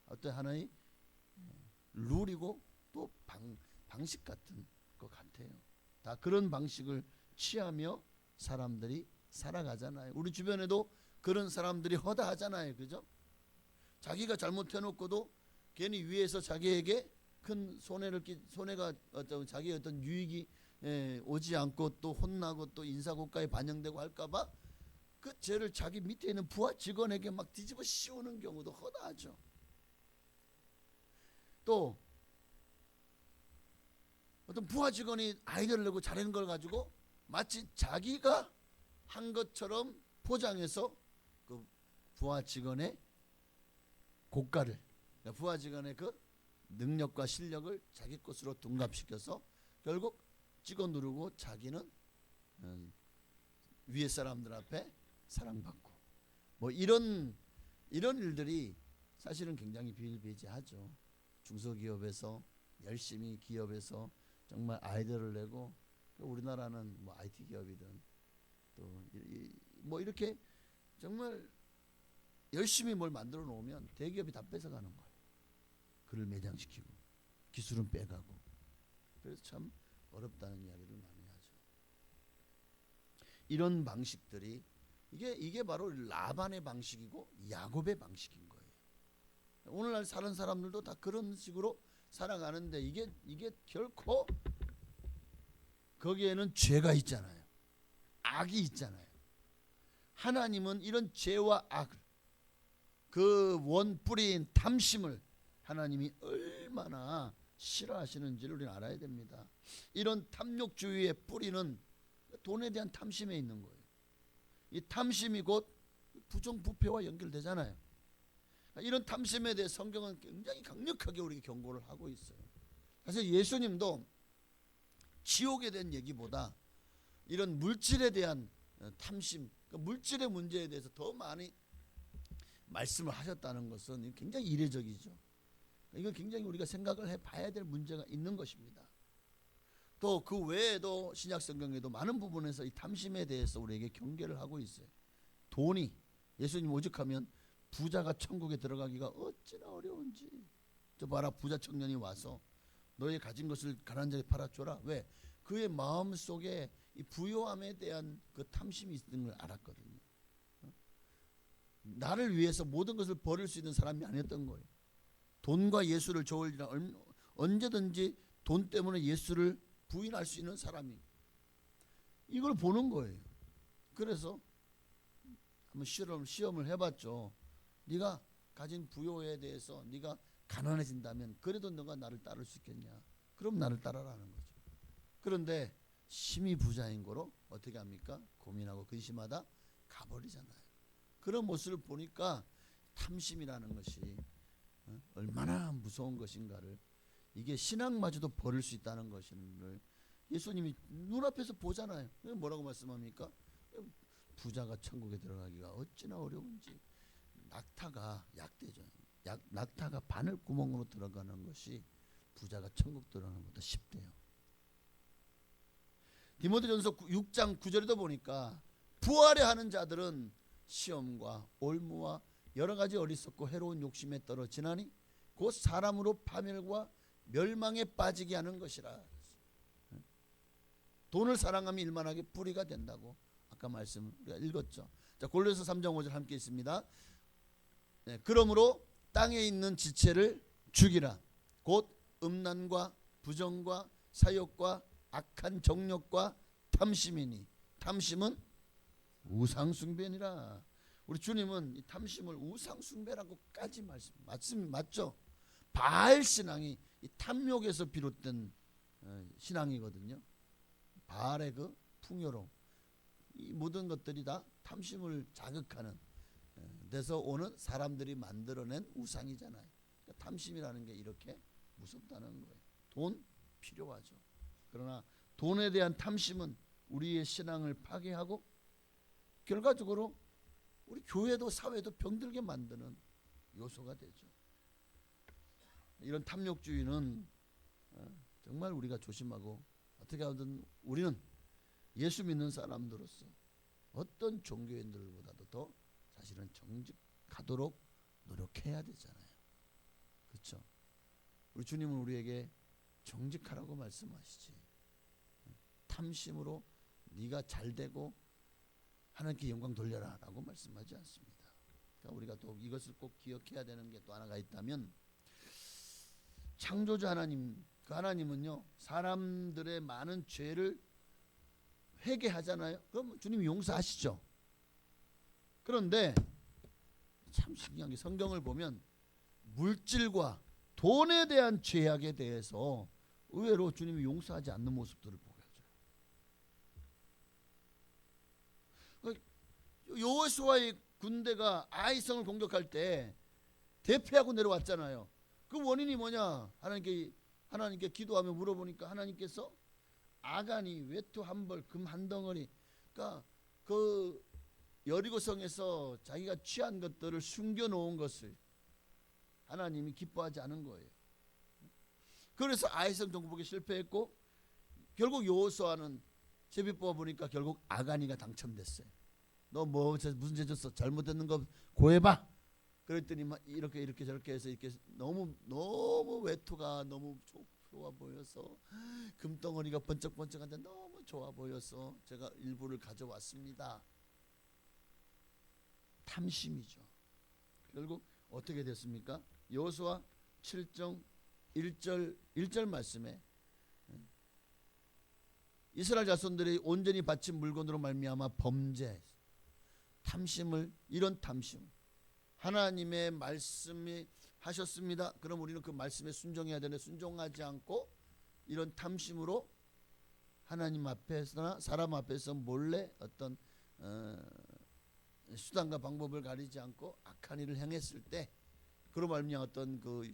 어떤 하나의 룰이고 또 방식 같은 것 같아요. 다 그런 방식을 취하며 사람들이 살아가잖아요. 우리 주변에도 그런 사람들이 허다하잖아요. 그죠? 자기가 잘못해놓고도 괜히 위에서 자기에게 큰 손해가 자기의 어떤 유익이 오지 않고 또 혼나고 또 인사고과에 반영되고 할까봐 그 죄를 자기 밑에 있는 부하 직원에게 막 뒤집어 씌우는 경우도 허다하죠. 또 어떤 부하 직원이 아이디어를 내고 잘하는 걸 가지고 마치 자기가 한 것처럼 포장해서 그 부하 직원의 고가를, 부하 직원의 그 능력과 실력을 자기 것으로 둔갑시켜서 결국 찍어 누르고 자기는 위에 사람들 앞에 사랑받고 뭐 이런 일들이 사실은 굉장히 비일비재하죠. 중소기업에서 열심히 기업에서 정말 아이디어를 내고 우리나라는 뭐 IT 기업이든 또 뭐 이렇게 정말 열심히 뭘 만들어 놓으면 대기업이 다 뺏어가는 거예요. 그를 매장시키고 기술은 빼가고. 그래서 참 어렵다는 이야기를 많이 하죠. 이런 방식들이 이게 바로 라반의 방식이고 야곱의 방식인 거예요. 오늘날 사는 사람들도 다 그런 식으로 살아가는데 이게 결코 거기에는 죄가 있잖아요. 악이 있잖아요. 하나님은 이런 죄와 악을 그 원뿌리인 탐심을 하나님이 얼마나 싫어하시는지를 우리는 알아야 됩니다. 이런 탐욕주의의 뿌리는 돈에 대한 탐심에 있는 거예요. 이 탐심이 곧 부정부패와 연결되잖아요. 이런 탐심에 대해 성경은 굉장히 강력하게 우리에게 경고를 하고 있어요. 사실 예수님도 지옥에 대한 얘기보다 이런 물질에 대한 탐심, 물질의 문제에 대해서 더 많이 말씀을 하셨다는 것은 굉장히 이례적이죠. 이건 굉장히 우리가 생각을 해봐야 될 문제가 있는 것입니다. 또 그 외에도 신약 성경에도 많은 부분에서 이 탐심에 대해서 우리에게 경계를 하고 있어요. 돈이 예수님 오죽하면 부자가 천국에 들어가기가 어찌나 어려운지. 저 봐라, 부자 청년이 와서 너의 가진 것을 가난한 자에게 팔아줘라. 왜? 그의 마음 속에 이 부요함에 대한 그 탐심이 있는 걸 알았거든요. 나를 위해서 모든 것을 버릴 수 있는 사람이 아니었던 거예요. 돈과 예수를 저울리라, 언제든지 돈 때문에 예수를 부인할 수 있는 사람이, 이걸 보는 거예요. 그래서 한번 시험을 해봤죠. 네가 가진 부요에 대해서 네가 가난해진다면 그래도 너가 나를 따를 수 있겠냐? 그럼 나를 따라라는 거죠. 그런데 심히 부자인 거로 어떻게 합니까? 고민하고 근심하다 가버리잖아요. 그런 모습을 보니까 탐심이라는 것이 얼마나 무서운 것인가를, 이게 신앙마저도 버릴 수 있다는 것을 예수님이 눈앞에서 보잖아요. 뭐라고 말씀합니까? 부자가 천국에 들어가기가 어찌나 어려운지. 낙타가 약대죠. 낙타가 바늘 구멍으로 들어가는 것이 부자가 천국 들어가는 것보다 쉽대요. 디모데전서 6장 9절에도 보니까 부하려 하는 자들은 시험과 올무와 여러 가지 어리석고 해로운 욕심에 떨어지나니 곧 사람으로 파멸과 멸망에 빠지게 하는 것이라. 돈을 사랑하면 일만하게 뿌리가 된다고 아까 말씀 우리가 읽었죠. 자, 골로새 3장 5절 함께 있습니다. 네, 그러므로 땅에 있는 지체를 죽이라. 곧 음란과 부정과 사욕과 악한 정욕과 탐심이니 탐심은 우상숭배니라. 우리 주님은 이 탐심을 우상숭배라고까지 맞죠? 바알 신앙이 이 탐욕에서 비롯된 신앙이거든요. 바알의 그 풍요로움, 이 모든 것들이 다 탐심을 자극하는 데서 오는 사람들이 만들어낸 우상이잖아요. 그러니까 탐심이라는 게 이렇게 무섭다는 거예요. 돈 필요하죠. 그러나 돈에 대한 탐심은 우리의 신앙을 파괴하고 결과적으로 우리 교회도 사회도 병들게 만드는 요소가 되죠. 이런 탐욕주의는 정말 우리가 조심하고, 어떻게 하든 우리는 예수 믿는 사람들로서 어떤 종교인들보다도 더 사실은 정직하도록 노력해야 되잖아요. 그렇죠? 우리 주님은 우리에게 정직하라고 말씀하시지, 탐심으로 네가 잘되고 하나님께 영광 돌려라 라고 말씀하지 않습니다. 그러니까 우리가 또 이것을 꼭 기억해야 되는 게 또 하나가 있다면, 창조주 하나님, 그 하나님은요 사람들의 많은 죄를 회개하잖아요. 그럼 주님이 용서하시죠. 그런데 참 신기한 게, 성경을 보면 물질과 돈에 대한 죄악에 대해서 의외로 주님이 용서하지 않는 모습들을 보여줘요. 여호수아의 군대가 아이성을 공격할 때 대패하고 내려왔잖아요. 그 원인이 뭐냐? 하나님께 기도하며 물어보니까 하나님께서 아간이 외투 한 벌, 금 한 덩어리, 그러니까 그 여리고성에서 자기가 취한 것들을 숨겨놓은 것을 하나님이 기뻐하지 않은 거예요. 그래서 아이성 정복에 실패했고, 결국 여호수아는 제비 뽑아보니까 결국 아간이가 당첨됐어요. 너 무슨 죄 졌어? 잘못됐는 거 고해봐. 그랬더니 막 이렇게 저렇게 해서 이렇게 너무 외투가 너무 좋아 보여서, 금덩어리가 번쩍번쩍한데 너무 좋아 보여서 제가 일부를 가져왔습니다. 탐심이죠. 결국 어떻게 됐습니까? 여호수아 7장 1절 말씀에 이스라엘 자손들이 온전히 바친 물건으로 말미암아 범죄, 탐심을, 이런 탐심, 하나님의 말씀이 하셨습니다. 그럼 우리는 그 말씀에 순종해야 되는데 순종하지 않고 이런 탐심으로 하나님 앞에서나 사람 앞에서 몰래 어떤 수단과 방법을 가리지 않고 악한 일을 행했을 때, 그로 말미암아 어떤 그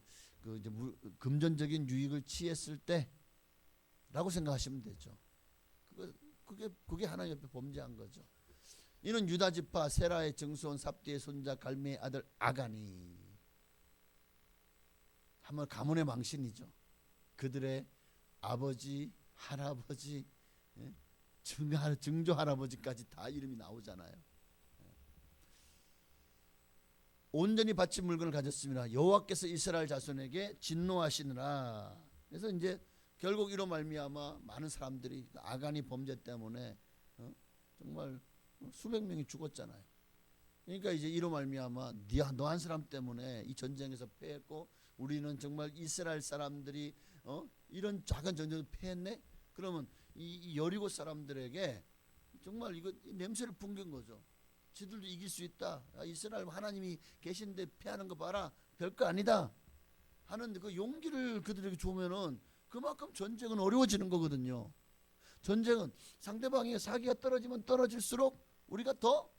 이제 금전적인 유익을 취했을 때라고 생각하시면 되죠. 그게 하나님 앞에 범죄한 거죠. 이는 유다 지파 세라의 증손 삽디의 손자 갈미의 아들 아간이, 한번 가문의 망신이죠. 그들의 아버지, 할아버지, 증조 할아버지까지 다 이름이 나오잖아요. 온전히 바친 물건을 가졌습니다. 여호와께서 이스라엘 자손에게 진노하시느라. 그래서 이제 결국 이로 말미암아 많은 사람들이 아간이 범죄 때문에 정말 수백 명이 죽었잖아요. 그러니까 이제 이로 말미암아 너 한 사람 때문에 이 전쟁에서 패했고 우리는 정말 이스라엘 사람들이 이런 작은 전쟁을 패했네. 그러면 이 여리고 사람들에게 정말 이거 냄새를 풍긴 거죠. 지들도 이길 수 있다. 이스라엘 하나님이 계신데 패하는 거 봐라. 별거 아니다. 하는 그 용기를 그들에게 주면은 그만큼 전쟁은 어려워지는 거거든요. 전쟁은 상대방의 사기가 떨어지면 떨어질수록 우리가 더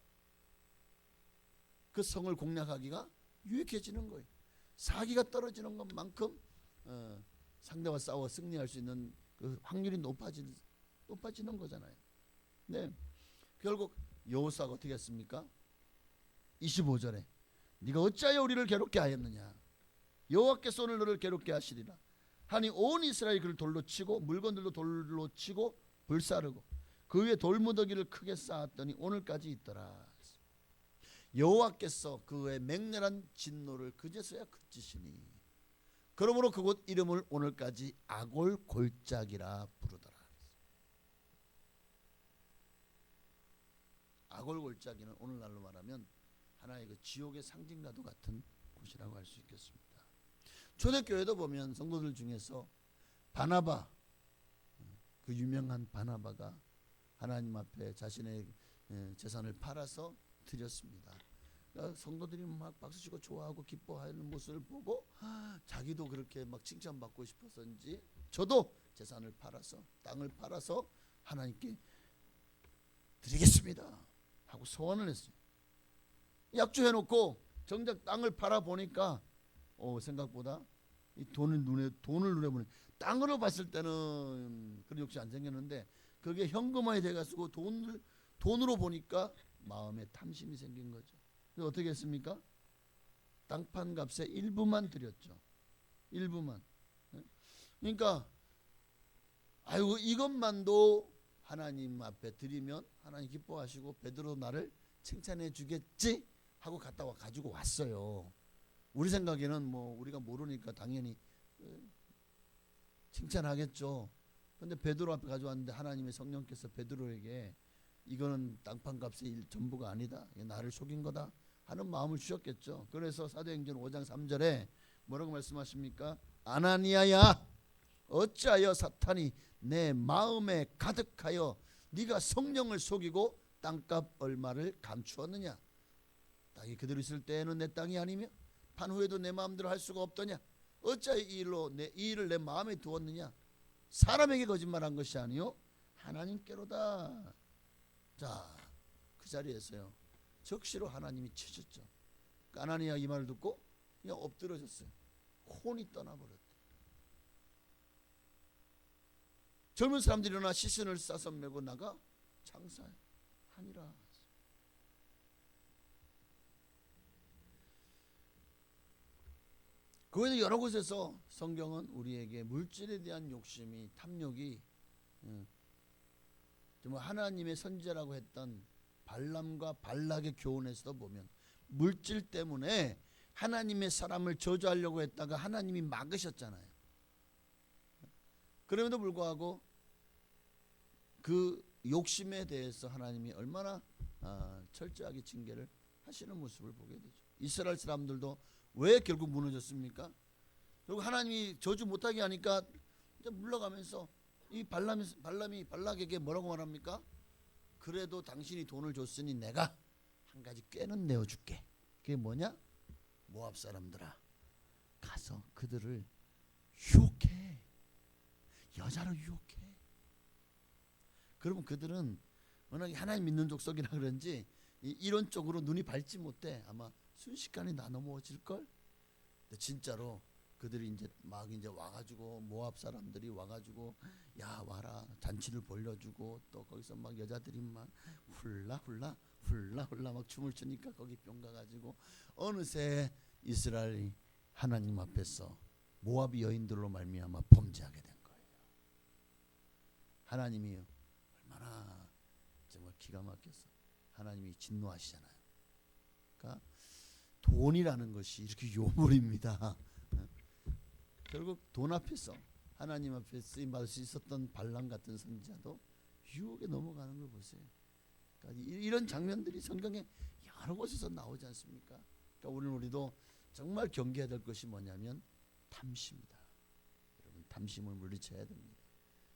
그 성을 공략하기가 유익해지는 거예요. 사기가 떨어지는 것만큼 상대와 싸워 승리할 수 있는 그 확률이 높아지는 거잖아요. 네, 결국 여호수아가 어떻게 했습니까? 25절에 네가 어찌하여 우리를 괴롭게 하였느냐? 여호와께서 오늘 너를 괴롭게 하시리라 하니 온 이스라엘이 그를 돌로 치고 물건들도 돌로 치고 불사르고 그 위에 돌무더기를 크게 쌓았더니 오늘까지 있더라. 여호와께서 그의 맹렬한 진노를 그제서야 그치시니 그러므로 그곳 이름을 오늘까지 아골 골짜기라 부르더라. 아골 골짜기는 오늘날로 말하면 하나의 그 지옥의 상징과도 같은 곳이라고 할 수 있겠습니다. 초대교회도 보면 성도들 중에서 바나바, 그 유명한 바나바가 하나님 앞에 자신의 재산을 팔아서 드렸습니다. 그러니까 성도들이 막 박수치고 좋아하고 기뻐하는 모습을 보고 자기도 그렇게 막 칭찬받고 싶어서인지 저도 재산을 팔아서 땅을 팔아서 하나님께 드리겠습니다 하고 소원을 했어요. 약주해놓고 정작 땅을 팔아 보니까 생각보다 이 돈을 눈에 보니 땅으로 봤을 때는 그런 욕심 안 생겼는데 그게 현금화이 돼가지고 돈으로 보니까 마음에 탐심이 생긴 거죠. 그래서 어떻게 했습니까? 땅판 값의 일부만 드렸죠. 일부만. 그러니까 아이고 이것만도 하나님 앞에 드리면 하나님 기뻐하시고 베드로 나를 칭찬해 주겠지 하고 갔다 가지고 왔어요. 우리 생각에는 뭐 우리가 모르니까 당연히 칭찬하겠죠. 근데 베드로 앞에 가져왔는데 하나님의 성령께서 베드로에게 이거는 땅판 값의 전부가 아니다. 나를 속인 거다 하는 마음을 주셨겠죠. 그래서 사도행전 5장 3절에 뭐라고 말씀하십니까? 아나니아야 어찌하여 사탄이 내 마음에 가득하여 네가 성령을 속이고 땅값 얼마를 감추었느냐? 땅이 그대로 있을 때에는 내 땅이 아니며 판 후에도 내 마음대로 할 수가 없더냐? 어찌하여 이 일을 내 마음에 두었느냐? 사람에게 거짓말한 것이 아니요 하나님께로다. 자, 그 자리에서요 적시로 하나님이 치셨죠. 아나니아 이 말을 듣고 그냥 엎드러졌어요. 혼이 떠나버렸대. 젊은 사람들이 일어나 시선을 싸서 메고 나가 장사하니라. 그 외에도 여러 곳에서 성경은 우리에게 물질에 대한 욕심이 탐욕이 정말 하나님의 선지자라고 했던 발람과 발락의 교훈에서도 보면 물질 때문에 하나님의 사람을 저주하려고 했다가 하나님이 막으셨잖아요. 그럼에도 불구하고 그 욕심에 대해서 하나님이 얼마나 철저하게 징계를 하시는 모습을 보게 되죠. 이스라엘 사람들도 왜 결국 무너졌습니까? 결국 하나님이 저주 못하게 하니까 이제 물러가면서 이 발람이 발락에게 뭐라고 말합니까? 그래도 당신이 돈을 줬으니 내가 한 가지 꾀는 내어줄게. 그게 뭐냐? 모압 사람들아, 가서 그들을 유혹해. 여자로 유혹해. 그러면 그들은 워낙에 하나님 믿는 족속이라 그런지 이런 쪽으로 눈이 밝지 못해. 아마 순식간에 나 넘어질걸. 근데 진짜로 그들이 이제 막 이제 와가지고 모압 사람들이 와가지고 야 와라 잔치를 벌려주고 또 거기서 막 여자들이 막 훌라훌라 막 춤을 추니까 거기 뿅 가가지고 어느새 이스라엘이 하나님 앞에서 모압 여인들로 말미암아 범죄하게 된 거예요. 하나님이 얼마나 정말 기가 막혀서 하나님이 진노하시잖아요. 그러니까 돈이라는 것이 이렇게 요물입니다. 결국 돈 앞에서 하나님 앞에 쓰임 받을 수 있었던 발람 같은 선지자도 유혹에 넘어가는 걸 보세요. 그러니까 이런 장면들이 성경에 여러 곳에서 나오지 않습니까? 그러니까 우리도 정말 경계해야 될 것이 뭐냐면 탐심이다. 여러분 탐심을 물리쳐야 됩니다.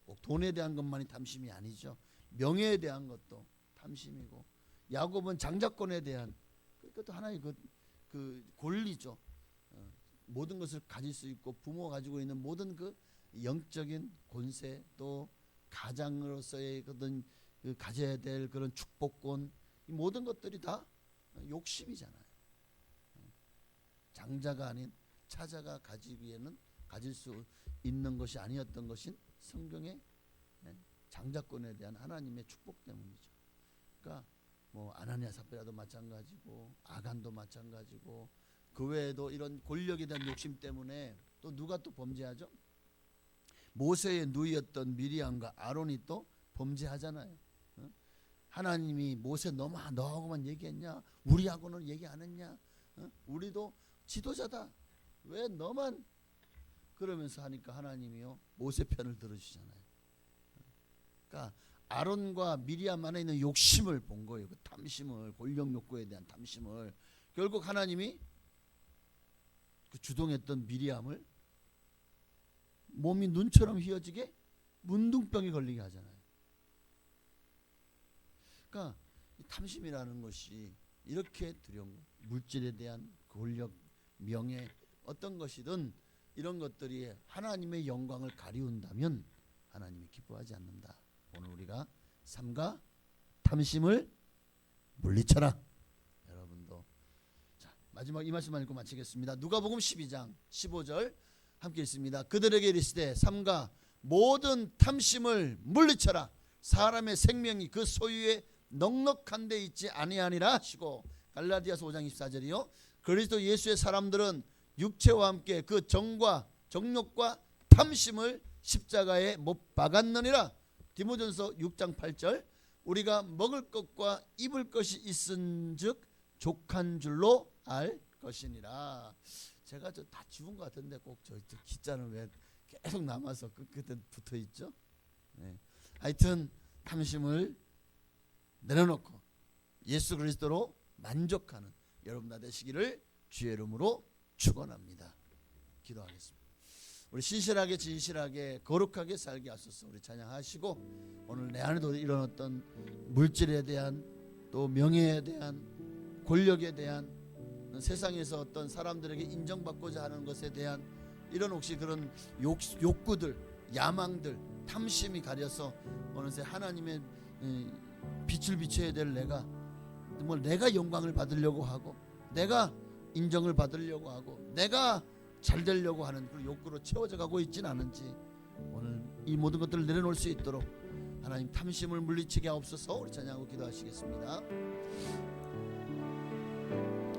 꼭 돈에 대한 것만이 탐심이 아니죠. 명예에 대한 것도 탐심이고 야곱은 장자권에 대한 그것도 하나의 그 권리죠. 모든 것을 가질 수 있고 부모가 가지고 있는 모든 그 영적인 권세 또 가장으로서의 그런 그 가져야 될 그런 축복권 이 모든 것들이 다 욕심이잖아요. 장자가 아닌 차자가 가지기에는 가질 수 있는 것이 아니었던 것인 성경의 장자권에 대한 하나님의 축복 때문이죠. 그러니까 뭐 아나니아 삽비라도 마찬가지고 아간도 마찬가지고 그 외에도 이런 권력에 대한 욕심 때문에 또 누가 또 범죄하죠? 모세의 누이였던 미리암과 아론이 또 범죄하잖아요. 하나님이 모세 너하고만 얘기했냐? 우리하고는 얘기 안 했냐? 우리도 지도자다. 왜 너만 그러면서 하니까 하나님이요 모세 편을 들어주잖아요. 그러니까 아론과 미리암 안에 있는 욕심을 본 거예요. 그 탐심을 권력 욕구에 대한 탐심을 결국 하나님이 그 주동했던 미리암을 몸이 눈처럼 휘어지게 문둥병이 걸리게 하잖아요. 그러니까 탐심이라는 것이 이렇게 두려운 것, 물질에 대한 권력, 명예 어떤 것이든 이런 것들이 하나님의 영광을 가리운다면 하나님이 기뻐하지 않는다. 오늘 우리가 삼가 탐심을 물리쳐라. 여러분도 자 마지막 이 말씀만 읽고 마치겠습니다. 누가복음 12장 15절 함께 읽습니다. 그들에게 이르시되 삼가 모든 탐심을 물리쳐라. 사람의 생명이 그 소유에 넉넉한 데 있지 아니하니라 하시고 갈라디아서 5장 24절이요. 그리스도 예수의 사람들은 육체와 함께 그 정과 정욕과 탐심을 십자가에 못 박았느니라. 디모전서 6장 8절 우리가 먹을 것과 입을 것이 있은즉 족한 줄로 알 것이니라. 제가 저 다 지운 것 같은데 꼭 저 기자는 왜 계속 남아서 끝에 붙어 있죠? 네. 하여튼 탐심을 내려놓고 예수 그리스도로 만족하는 여러분 다 되시기를 주의 이름으로 축원합니다. 기도하겠습니다. 우리 신실하게 진실하게 거룩하게 살게 하소서. 우리 찬양하시고 오늘 내 안에도 일어났던 물질에 대한 또 명예에 대한 권력에 대한 세상에서 어떤 사람들에게 인정받고자 하는 것에 대한 이런 혹시 그런 욕구들 야망들 탐심이 가려서 어느새 하나님의 빛을 비춰야 될 내가 영광을 받으려고 하고 내가 인정을 받으려고 하고 내가 잘 되려고 하는 그 욕구로 채워져 가고 있지는 않은지 오늘 이 모든 것들을 내려놓을 수 있도록 하나님 탐심을 물리치게 하옵소서. 우리 찬양하고 기도하시겠습니다.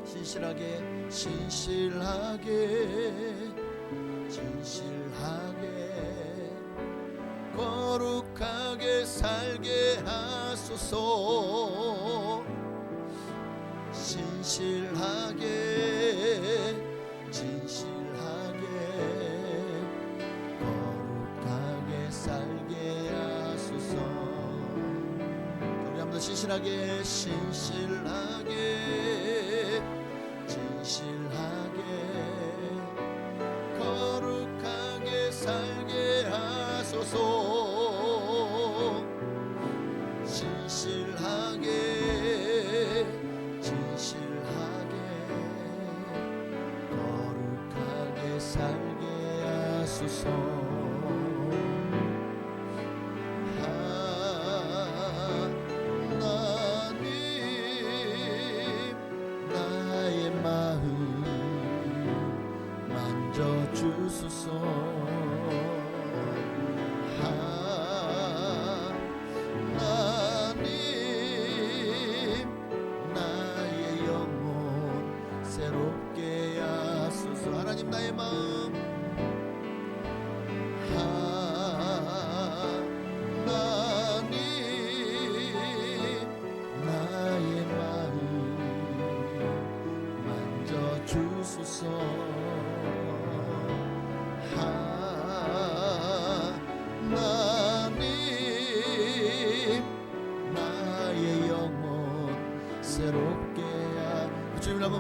신실하게 거룩하게 살게 하소서. 진실하게 거룩하게 살게 하소서. 우리 한번 더 진실하게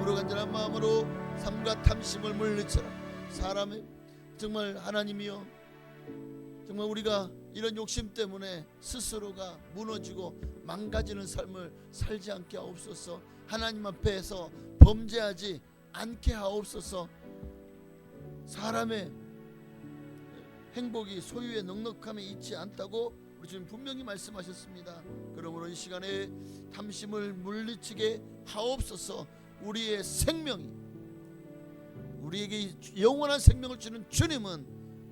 마음으로 간절한 마음으로 삼가 탐심을 물리쳐라. 사람의 정말 하나님이여, 정말 우리가 이런 욕심 때문에 스스로가 무너지고 망가지는 삶을 살지 않게 하옵소서. 하나님 앞에서 범죄하지 않게 하옵소서. 사람의 행복이 소유의 넉넉함에 있지 않다고 우리 주님 분명히 말씀하셨습니다. 그러므로 이 시간에 탐심을 물리치게 하옵소서. 우리의 생명이, 우리에게 영원한 생명을 주는 주님은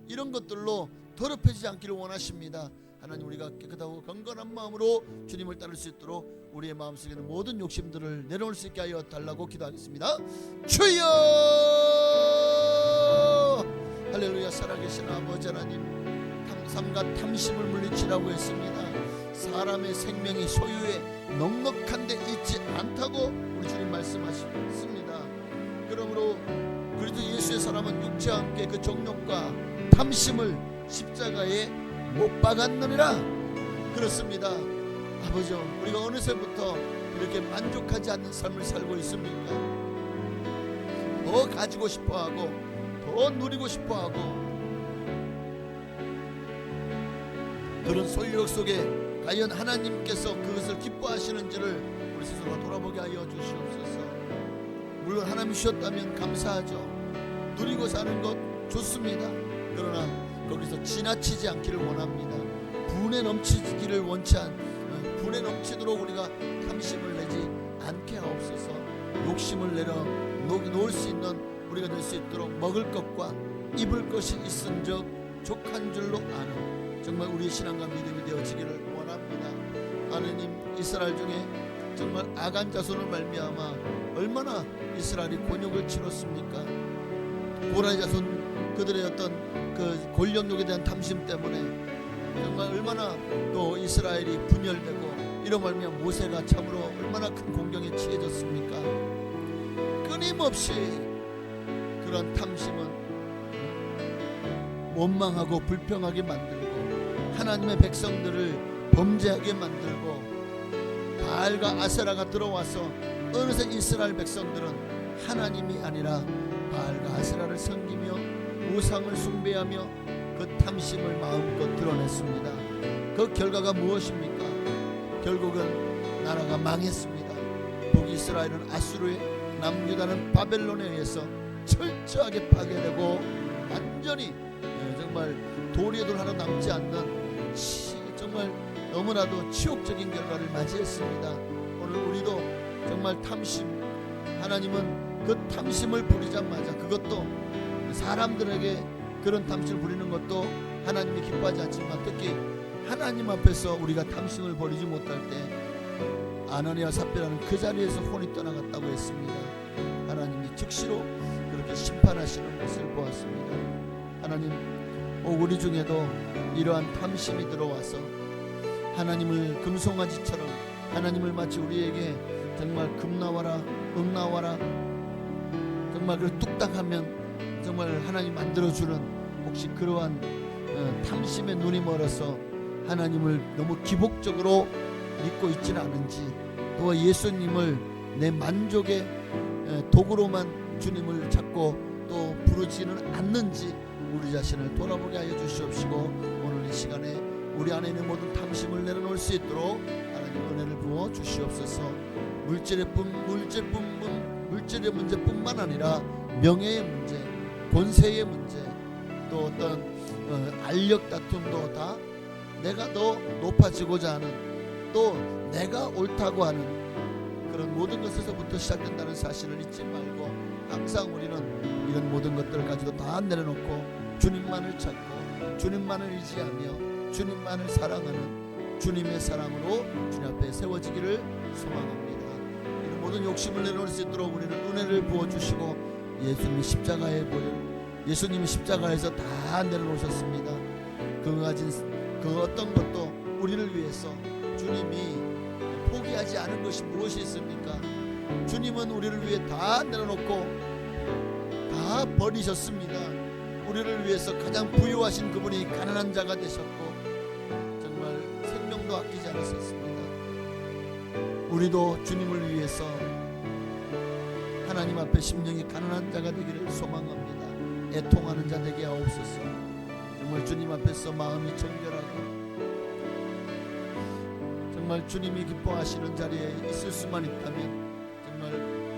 이런 것들로 더럽혀지지 않기를 원하십니다. 하나님, 우리가 깨끗하고 건강한 마음으로 주님을 따를 수 있도록 우리의 마음속에 있는 모든 욕심들을 내려놓을 수 있게 하여 달라고 기도하겠습니다. 주여! 할렐루야. 살아계신 아버지 하나님, 삼가 탐심을 물리치라고 했습니다. 사람의 생명이 소유에 넉넉한 데 있지 않다고 우리 주님 말씀하셨습니다. 그러므로 그리스도 예수의 사람은 육체와 함께 그 정욕과 탐심을 십자가에 못 박았느니라. 그렇습니다. 아버지, 우리가 어느새부터 이렇게 만족하지 않는 삶을 살고 있습니까? 더 가지고 싶어하고 더 누리고 싶어하고 그런 소유욕 속에 과연 하나님께서 그것을 기뻐하시는지를 우리 스스로 돌아보게 하여 주시옵소서. 물론 하나님이 주셨다면 감사하죠. 누리고 사는 것 좋습니다. 그러나 거기서 지나치지 않기를 원합니다. 분에 넘치기를 원치 분에 넘치도록 우리가 탐심을 내지 않게 하옵소서. 욕심을 내려 놓을 수 있는 우리가 될 수 있도록 먹을 것과 입을 것이 있은즉 족한 줄로 아는 정말 우리의 신앙과 믿음이 되어지기를 원합니다. 하나님, 이스라엘 중에 정말 아간 자손을 말미암아 얼마나 이스라엘이 곤욕을 치렀습니까? 고라니 자손, 그들의 어떤 그 권력욕에 대한 탐심 때문에 정말 얼마나 또 이스라엘이 분열되고 이런 말미암아 모세가 참으로 얼마나 큰 공경에 취해졌습니까? 끊임없이 그런 탐심은 원망하고 불평하게 만들고 하나님의 백성들을 범죄하게 만들고 바알과 아세라가 들어와서 어느새 이스라엘 백성들은 하나님이 아니라 바알과 아세라를 섬기며 우상을 숭배하며 그 탐심을 마음껏 드러냈습니다. 그 결과가 무엇입니까? 결국은 나라가 망했습니다. 북이스라엘은 아수르에, 남유다는 바벨론에 의해서 철저하게 파괴되고 완전히 정말 도리에도 하나 남지 않는 정말 너무나도 치욕적인 결과를 맞이했습니다. 오늘 우리도 정말 탐심, 하나님은 그 탐심을 부리자마자 그것도 사람들에게 그런 탐심을 부리는 것도 하나님이 기뻐하지 않지만 특히 하나님 앞에서 우리가 탐심을 버리지 못할 때 아나니아 삽비라는 그 자리에서 혼이 떠나갔다고 했습니다. 하나님이 즉시로 그렇게 심판하시는 것을 보았습니다. 하나님, 우리 중에도 이러한 탐심이 들어와서 하나님을 금송아지처럼 하나님을 마치 우리에게 정말 금 나와라 은 나와라 정말 그 뚝딱하면 정말 하나님 만들어주는 혹시 그러한 탐심의 눈이 멀어서 하나님을 너무 기복적으로 믿고 있지는 않은지 또 예수님을 내 만족의 도구로만 주님을 찾고 또 부르지는 않는지 우리 자신을 돌아보게 하여 주시옵시고 오늘 이 시간에 우리 안에 있는 모든 탐심을 내려놓을 수 있도록 하나님 은혜를 부어 주시옵소서. 물질의 문제뿐만 아니라 명예의 문제, 권세의 문제, 또 어떤 알력 다툼도 다 내가 더 높아지고자 하는 또 내가 옳다고 하는 그런 모든 것에서부터 시작된다는 사실을 잊지 말고 항상 우리는 이런 모든 것들을 가지고 다 내려놓고 주님만을 찾고 주님만을 의지하며 주님만을 사랑하는 주님의 사랑으로 주님 앞에 세워지기를 소망합니다. 이런 모든 욕심을 내려놓을 수 있도록 우리는 은혜를 부어주시고 예수님이 십자가에서 다 내려놓으셨습니다. 그 가진 그 어떤 것도 우리를 위해서 주님이 포기하지 않은 것이 무엇이 있습니까? 주님은 우리를 위해 다 내려놓고 다 버리셨습니다. 우리를 위해서 가장 부유하신 그분이 가난한 자가 되셨고 정말 생명도 아끼지 않으셨습니다. 우리도 주님을 위해서 하나님 앞에 심령이 가난한 자가 되기를 소망합니다. 애통하는 자 되게 하옵소서. 정말 주님 앞에서 마음이 정결하고 정말 주님이 기뻐하시는 자리에 있을 수만 있다면 정말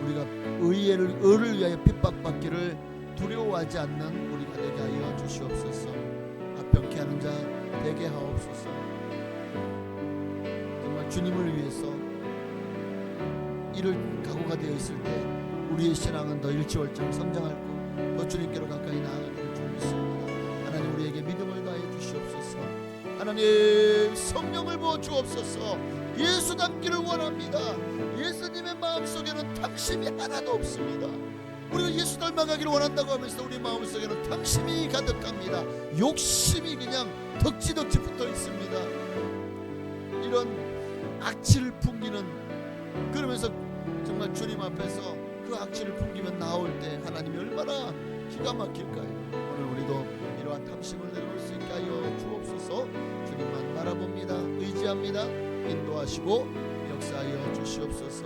우리가 의를 위하여 핍박받기를 두려워하지 않는 우리가 되게 하여 주시옵소서. 합병케 하는 자 되게 하옵소서. 정말 주님을 위해서 이를 각오가 되어 있을 때 우리의 신앙은 더 일치월장 성장할 더 주님께로 가까이 나아가기를 주 믿습니다. 하나님 우리에게 믿음을 다해 주시옵소서. 하나님 성령을 부어 주옵소서. 예수 닮기를 원합니다. 예수님의 마음속에는 탐심이 하나도 없습니다. 우리가 예수 닮아가기를 원한다고 하면서 우리 마음속에는 탐심이 가득합니다. 욕심이 그냥 덕지덕지 붙어 있습니다. 이런 악취를 풍기는, 그러면서 정말 주님 앞에서 그 악취를 풍기면 나올 때 하나님이 얼마나 기가 막힐까요? 오늘 우리도 이러한 탐심을 내려놓을 수 있게 하여 주옵소서. 주님만 바라봅니다. 의지합니다. 인도하시고 역사하여 주시옵소서.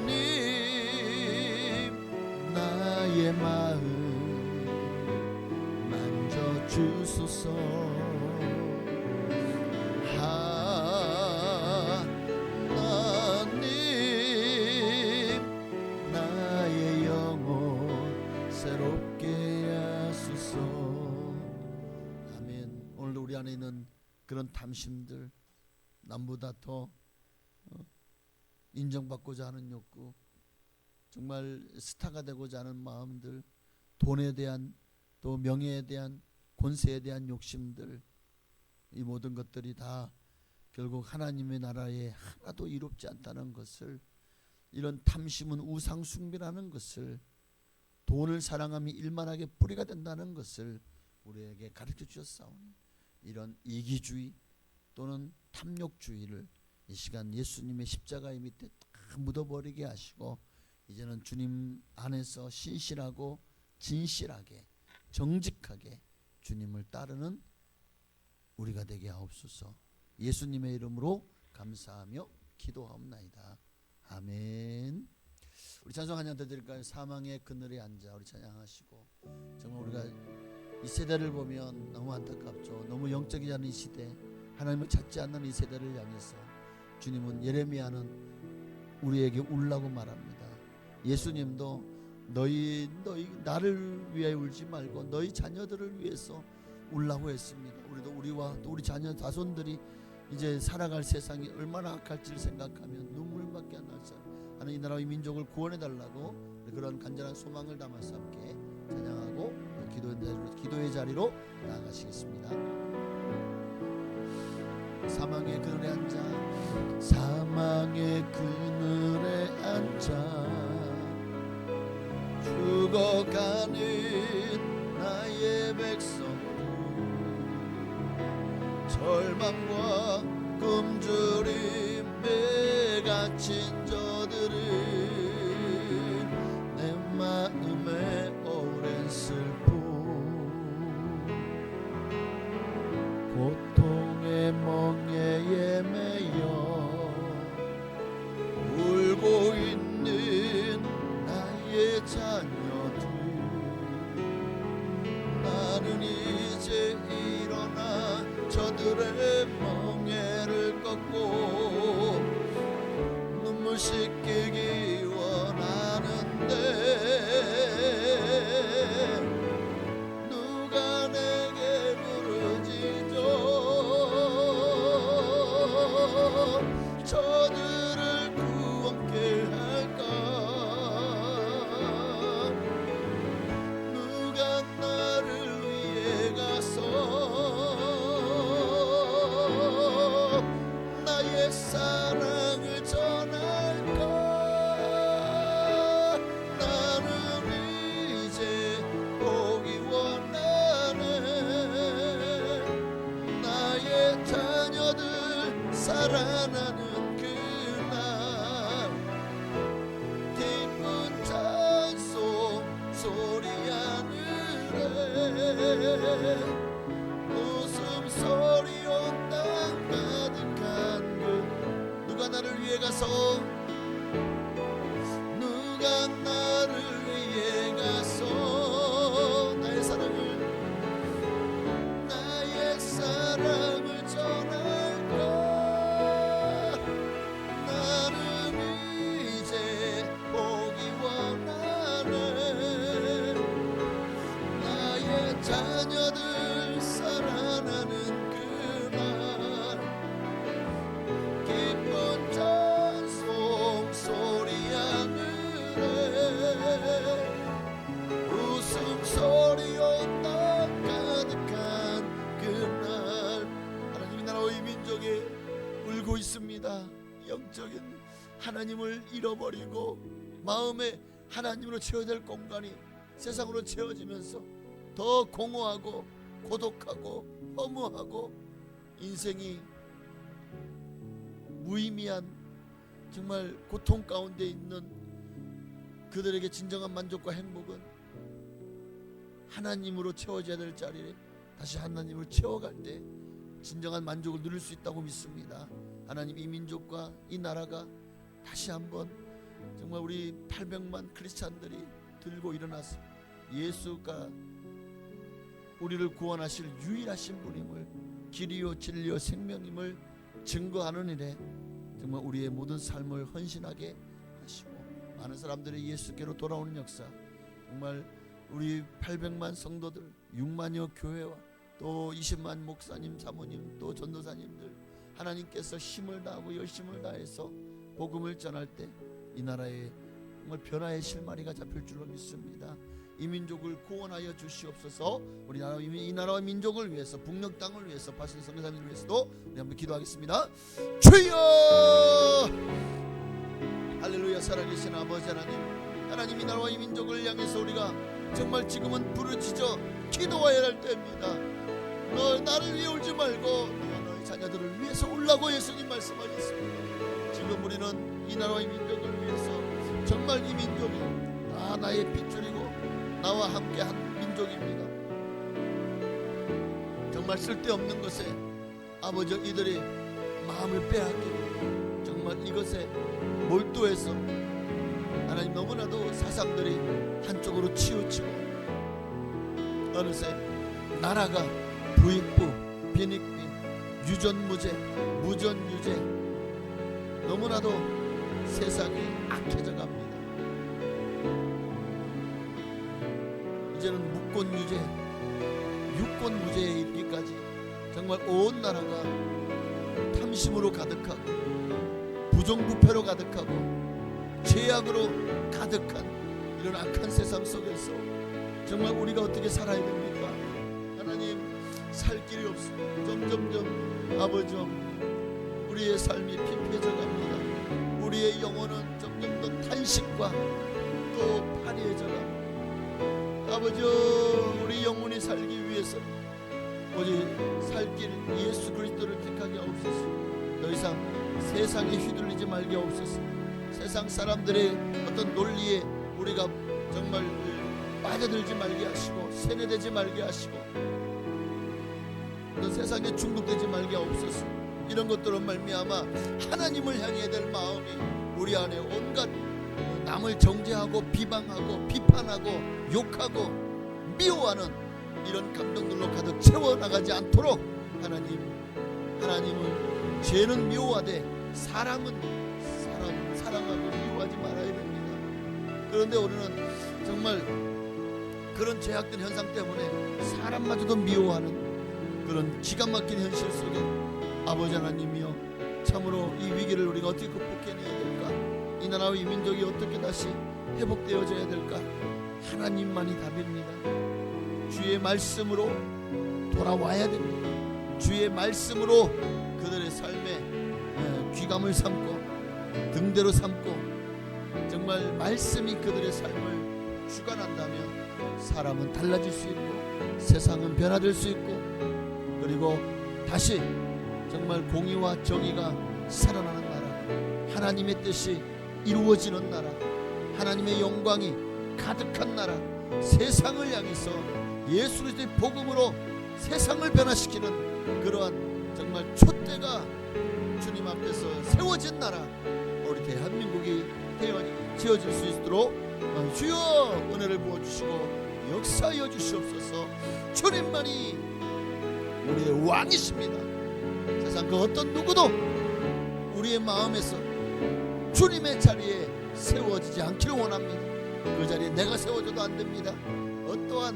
하나님 나의 마음 만져 주소서. 하나님 나의 영혼 새롭게 하소서. 아멘. 오늘도 우리 안에 있는 그런 탐심들, 남보다 더 인정받고자 하는 욕구, 정말 스타가 되고자 하는 마음들, 돈에 대한 또 명예에 대한 권세에 대한 욕심들, 이 모든 것들이 다 결국 하나님의 나라에 하나도 이롭지 않다는 것을, 이런 탐심은 우상 숭배라는 것을, 돈을 사랑함이 일만하게 뿌리가 된다는 것을 우리에게 가르쳐 주셨사오니 이런 이기주의 또는 탐욕주의를 이 시간 예수님의 십자가의 밑에 다 묻어버리게 하시고 이제는 주님 안에서 신실하고 진실하게 정직하게 주님을 따르는 우리가 되게 하옵소서. 예수님의 이름으로 감사하며 기도하옵나이다. 아멘. 우리 찬송 한 장 더 드릴까요? 사망의 그늘에 앉아 우리 찬양하시고, 정말 우리가 이 세대를 보면 너무 안타깝죠. 너무 영적이지 않은 이 시대, 하나님을 찾지 않는 이 세대를 향해서 주님은, 예레미야는 우리에게 울라고 말합니다. 예수님도 너희 나를 위해 울지 말고 너희 자녀들을 위해서 울라고 했습니다. 우리도 우리와 또 우리 자녀 자손들이 이제 살아갈 세상이 얼마나 악할지를 생각하면 눈물밖에 안 나서 하는 이 나라의 민족을 구원해 달라고 그런 간절한 소망을 담아서 함께 찬양하고 기도의 자리로 나아가시겠습니다. 사망의 그늘에 앉아, 사망의 그늘에 앉아 죽어가는 나의 백성들, 절망과 굶주림에 갇힌 저들은 내 마음에 오랜 슬픔, 고통의 멍에에 매여 울고 있는 나의 자녀들, 나는 이제 일어나 저들의 멍에를 꺾고 눈물 씻기기 원하는데 누가 내게 부르짖어 저들을 구원케 할까? 누가 나를 위해 가서 나의 사랑을 전할까? 나는 이제 보기 원하네. 나의 자녀들 살아나는 그날 기쁜 찬송 소리 하늘에 웃음소리 온 땅 가득한 그 있습니다. 영적인 하나님을 잃어버리고 마음에 하나님으로 채워야 될 공간이 세상으로 채워지면서 더 공허하고 고독하고 허무하고 인생이 무의미한 정말 고통 가운데 있는 그들에게 진정한 만족과 행복은 하나님으로 채워져야 될 자리에 다시 하나님을 채워갈 때 진정한 만족을 누릴 수 있다고 믿습니다. 하나님, 이 민족과 이 나라가 다시 한번 정말 우리 800만 크리스찬들이 들고 일어나서 예수가 우리를 구원하실 유일하신 분임을, 길이요 진리요 생명임을 증거하는 일에 정말 우리의 모든 삶을 헌신하게 하시고 많은 사람들이 예수께로 돌아오는 역사, 정말 우리 800만 성도들, 6만여 교회와 또 20만 목사님, 사모님, 또 전도사님들 하나님께서 힘을 다하고 열심을 다해서 복음을 전할 때 이 나라에 정말 변화의 실마리가 잡힐 줄로 믿습니다. 이 민족을 구원하여 주시옵소서. 우리 나라, 이 나라와 민족을 위해서, 북녘 땅을 위해서, 바신 선교사님을 위해서도 우리 한번 기도하겠습니다. 주여! 할렐루야. 살아계신 아버지 하나님, 하나님, 이 나라와 이 민족을 향해서 우리가 정말 지금은 부르짖어 기도해야 할 때입니다. 너 나를 위해 울지 말고 너와 너의 자녀들을 위해서 울라고 예수님 말씀하셨습니다. 지금 우리는 이 나라와 이 민족을 위해서 정말 이 민족이 다 나의 핏줄이고 나와 함께한 민족입니다. 정말 쓸데없는 것에 아버지 이들이 마음을 빼앗기고 정말 이것에 몰두해서 하나님, 너무나도 사상들이 한쪽으로 치우치고 어느새 나라가 부익부, 빈익빈, 유전무죄, 무전유죄, 너무나도 세상이 악해져 갑니다. 이제는 무권유죄, 유권무죄에 이르기까지 정말 온 나라가 탐심으로 가득하고 부정부패로 가득하고 죄악으로 가득한 이런 악한 세상 속에서 정말 우리가 어떻게 살아야 됩니까? 하나님, 살 길이 없습니다. 점점점 아버지, 우리의 삶이 피폐해져 갑니다. 우리의 영혼은 점점 더 탄식과 또 파리해져 갑니다. 아버지, 우리 영혼이 살기 위해서 오직 살 길 예수 그리스도를 택하게 하옵소서. 더 이상 세상에 휘둘리지 말게 하옵소서. 세상 사람들의 어떤 논리에 우리가 정말 빠져들지 말게 하시고 세뇌되지 말게 하시고 어떤 세상에 중독되지 말게 하옵소서. 이런 것들로 말미암아 하나님을 향해야 될 마음이 우리 안에 온갖 남을 정죄하고 비방하고 비판하고 욕하고 미워하는 이런 감정들로 가득 채워나가지 않도록 하나님은 죄는 미워하되 사람은 사랑하고 미워하지 말아야 됩니다. 그런데 우리는 정말 그런 죄악된 현상 때문에 사람마저도 미워하는 그런 기가 막힌 현실 속에 아버지 하나님이여, 참으로 이 위기를 우리가 어떻게 극복해내야 될까? 이 나라와 이 민족이 어떻게 다시 회복되어져야 될까? 하나님만이 답입니다. 주의 말씀으로 돌아와야 됩니다. 주의 말씀으로 그들의 삶에 귀감을 삼고 등대로 삼고 정말 말씀이 그들의 삶을 주관한다면 사람은 달라질 수 있고 세상은 변화될 수 있고 그리고 다시 정말 공의와 정의가 살아나는 나라, 하나님의 뜻이 이루어지는 나라, 하나님의 영광이 가득한 나라, 세상을 향해서 예수 그리스도의 복음으로 세상을 변화시키는 그러한 정말 촛대가 주님 앞에서 세워진 나라, 우리 대한민국이 지어질 수 있도록 주여 은혜를 부어주시고 역사하여 주시옵소서. 주님만이 우리의 왕이십니다. 세상 그 어떤 누구도 우리의 마음에서 주님의 자리에 세워지지 않기를 원합니다. 그 자리에 내가 세워져도 안 됩니다. 어떠한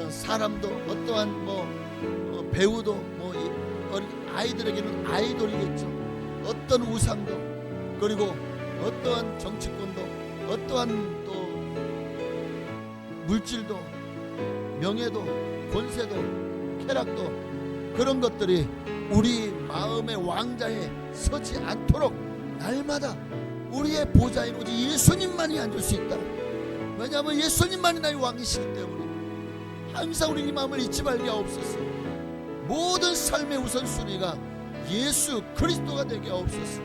사람도, 어떠한 배우도, 어린 아이들에게는 아이돌이겠죠. 어떤 우상도, 그리고 어떠한 정치권도, 어떠한 또 물질도, 명예도, 권세도, 쾌락도, 그런 것들이 우리 마음의 왕자에 서지 않도록 날마다 우리의 보좌인 오직 예수님만이 앉을 수 있다. 왜냐하면 예수님만이 나의 왕이시기 때문에 항상 우리 이 마음을 잊지 말게 하옵소서. 모든 삶의 우선순위가 예수 그리스도가 되게 하옵소서.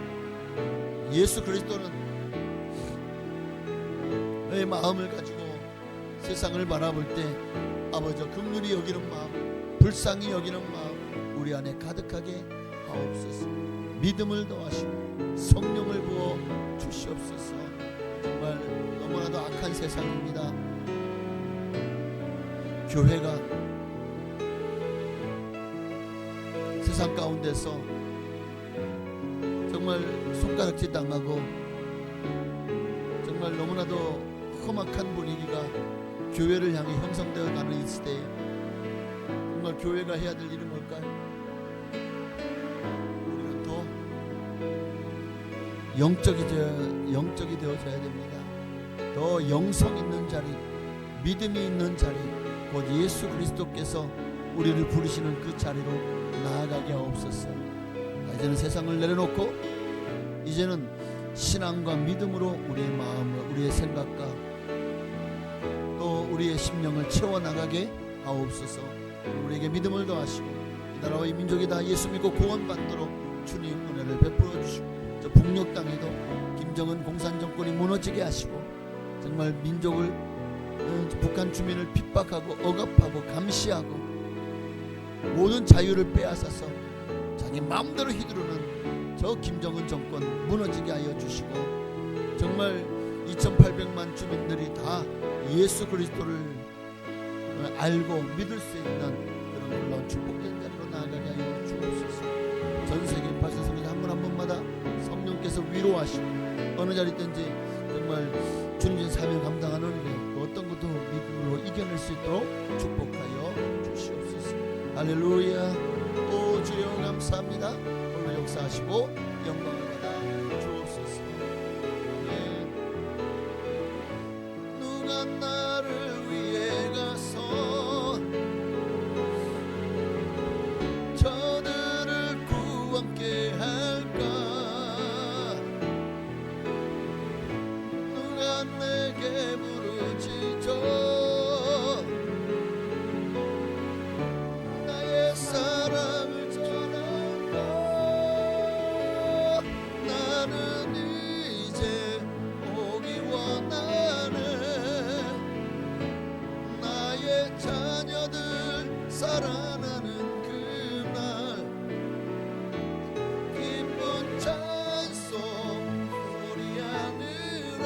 예수 그리스도는 너의 마음을 가지고 세상을 바라볼 때 아버지 긍휼히 여기는 마음, 불쌍히 여기는 마음 우리 안에 가득하게 하옵소서. 믿음을 더하시고 성령을 부어 주시옵소서. 정말 너무나도 악한 세상입니다. 교회가 세상 가운데서 정말 손가락질 당하고 정말 너무나도 험악한 분위기가 교회를 향해 형성되어 가는 이 시대에 정말 교회가 해야 될 일은 뭘까요? 우리는 더 영적이 되어져야 됩니다. 더 영성 있는 자리, 믿음이 있는 자리, 곧 예수 그리스도께서 우리를 부르시는 그 자리로 나아가게 하옵소서. 이제는 세상을 내려놓고 이제는 신앙과 믿음으로 우리의 마음을, 우리의 생각과 또 우리의 심령을 채워나가게 하옵소서. 우리에게 믿음을 더하시고 이 나라와 이 민족이 다 예수 믿고 구원받도록 주님 은혜를 베풀어 주시고 저 북녘 땅에도 김정은 공산정권이 무너지게 하시고 정말 민족을 북한 주민을 핍박하고 억압하고 감시하고 모든 자유를 빼앗아서 자기 마음대로 휘두르는 저 김정은 정권 무너지게 하여 주시고 정말 2800만 주민들이 다 예수 그리스도를 알고 믿을 수 있는 그런 놀라운 축복된 자리로 나아가게 하여 주옵소서. 전 세계 발사성자 한 분 한 분마다 성령께서 위로하시고 어느 자리 있든지 정말 주님의 사명 감당하는 일 어떤 것도 믿음으로 이겨낼 수 있도록 축복하여 주시옵소서. 할렐루야. 오 주여 감사합니다. 오늘 역사하시고 영광을 받아 주옵소서. 아멘. 누가 나를 위해 가서 저들을 구원케 할까? 누가 내게 부르짖어 나의 사랑을 전할까? 나는 이제 오기 원하네. 나의 자녀들 살아나는 그날 기쁜 찬송 소리 하늘에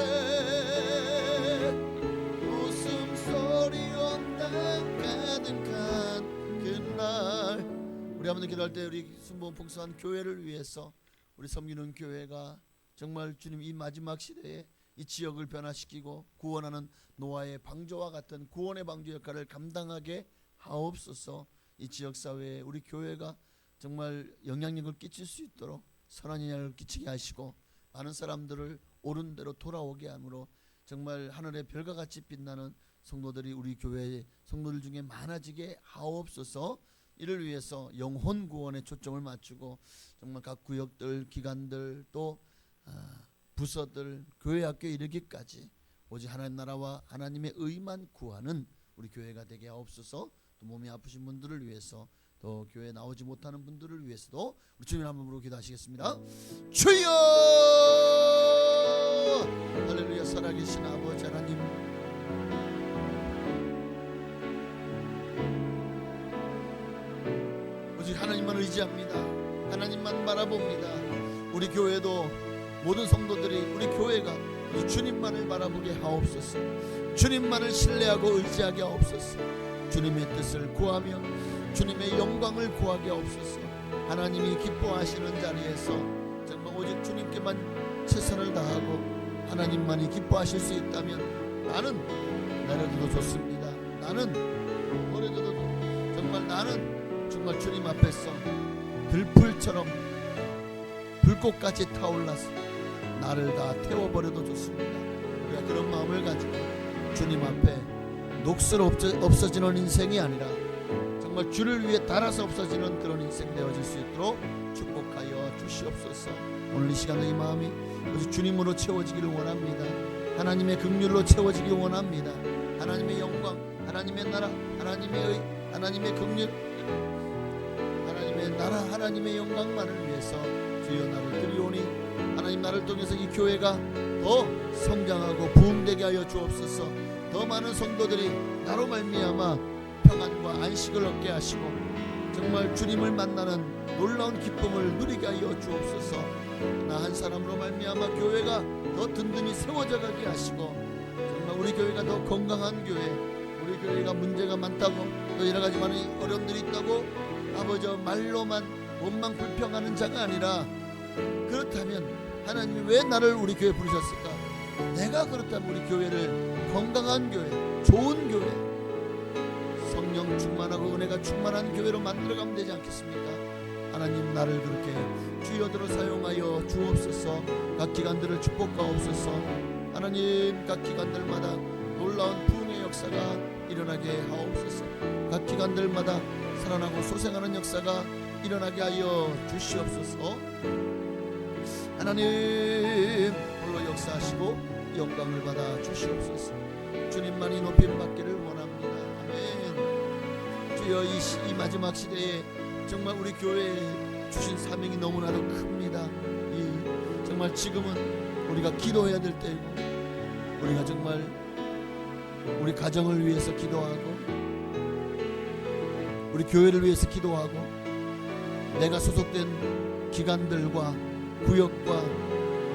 웃음소리 온 땅 가득한 그날 우리 한번 기도할 때 우리 순복음 풍성한 교회를 위해서 우리 섬기는 교회가 정말 주님 이 마지막 시대에 이 지역을 변화시키고 구원하는 노아의 방주와 같은 구원의 방주 역할을 감당하게 하옵소서. 이 지역사회에 우리 교회가 정말 영향력을 끼칠 수 있도록 선한 영향을 끼치게 하시고 많은 사람들을 옳은 대로 돌아오게 함으로 정말 하늘의 별과 같이 빛나는 성도들이 우리 교회의 성도들 중에 많아지게 하옵소서. 이를 위해서 영혼 구원에 초점을 맞추고 정말 각 구역들, 기관들 또 부서들, 교회 학교에 이르기까지 오직 하나님 나라와 하나님의 의만 구하는 우리 교회가 되게 하옵소서. 또 몸이 아프신 분들을 위해서 또 교회에 나오지 못하는 분들을 위해서도 우리 주님 한 번으로 기도하시겠습니다. 주여 할렐루야. 살아계신 아버지 하나님 오직 하나님만 의지합니다. 하나님만 바라봅니다. 우리 교회도 모든 성도들이 우리 교회가 주님만을 바라보게 하옵소서. 주님만을 신뢰하고 의지하게 하옵소서. 주님의 뜻을 구하며 주님의 영광을 구하게 하옵소서. 하나님이 기뻐하시는 자리에서 정말 오직 주님께만 최선을 다하고 하나님만이 기뻐하실 수 있다면 나는 내려둬도 좋습니다. 나는 버려져도 정말 나는 정말 주님 앞에서 들불처럼 불꽃같이 타올라서 나를 다 태워버려도 좋습니다. 우리가 그런 마음을 가지고 주님 앞에 녹슬어 없어지는 인생이 아니라 정말 정말 주를 위해 달아서 없어지는 그런 인생 되어질 수 있도록 축복하여 주시옵소서. 오늘 이 시간에 이 마음이 오직 주님으로 채워지기를 원합니다. 하나님의 긍휼로 채워지기 원합니다. 하나님의 영광, 하나님의 나라, 하나님의 의, 하나님의 긍휼, 하나님의 나라, 하나님의 영광만을 위해서 주여 나를 드리오니 하나님 나를 통해서 이 교회가 더 성장하고 부흥되게 하여 주옵소서. 더 많은 성도들이 나로 말미암아 평안과 안식을 얻게 하시고 정말 주님을 만나는 놀라운 기쁨을 누리게 하여 주옵소서. 나 한 사람으로 말미암아 교회가 더 든든히 세워져 가게 하시고 정말 우리 교회가 더 건강한 교회, 우리 교회가 문제가 많다고 또 여러 가지 많은 어려움들이 있다고 아버지 말로만 몸만 불평하는 자가 아니라 그렇다면 하나님이 왜 나를 우리 교회에 부르셨을까? 내가 그렇다면 우리 교회를 건강한 교회, 좋은 교회, 성령 충만하고 은혜가 충만한 교회로 만들어가면 되지 않겠습니까? 하나님 나를 그렇게 주여들어 사용하여 주옵소서. 각 기관들을 축복하옵소서. 하나님 각 기관들마다 놀라운 부흥의 역사가 일어나게 하옵소서. 각 기관들마다 살아나고 소생하는 역사가 일어나게 하여 주시옵소서. 하나님 홀로 역사하시고 영광을 받아 주시옵소서. 주님만이 높임 받기를 원합니다. 아멘. 주여 이 마지막 시대에 정말 우리 교회에 주신 사명이 너무나도 큽니다. 정말 지금은 우리가 기도해야 될 때이고 우리가 정말 우리 가정을 위해서 기도하고 우리 교회를 위해서 기도하고 내가 소속된 기관들과 구역과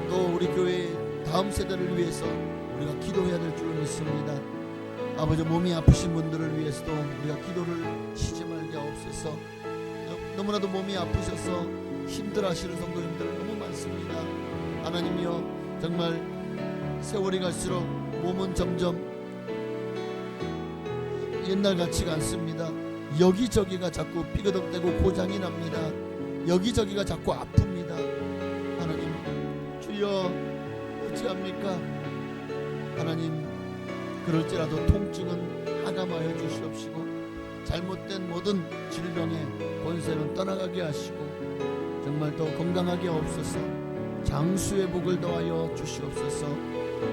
또 우리 교회의 다음 세대를 위해서 우리가 기도해야 될 줄 믿습니다. 아버지 몸이 아프신 분들을 위해서도 우리가 기도를 쉬지 말게 하옵소서. 너무나도 몸이 아프셔서 힘들어하시는 성도님들 너무 많습니다. 하나님이여 정말 세월이 갈수록 몸은 점점 옛날 같지가 않습니다. 여기저기가 자꾸 삐그덕대고 고장이 납니다. 여기저기가 자꾸 아픕니다. 하나님 주여 어찌합니까? 하나님 그럴지라도 통증은 하감하여 주시옵시고 잘못된 모든 질병의 권세는 떠나가게 하시고 정말 더 건강하게 하옵소서. 장수의 복을 더하여 주시옵소서.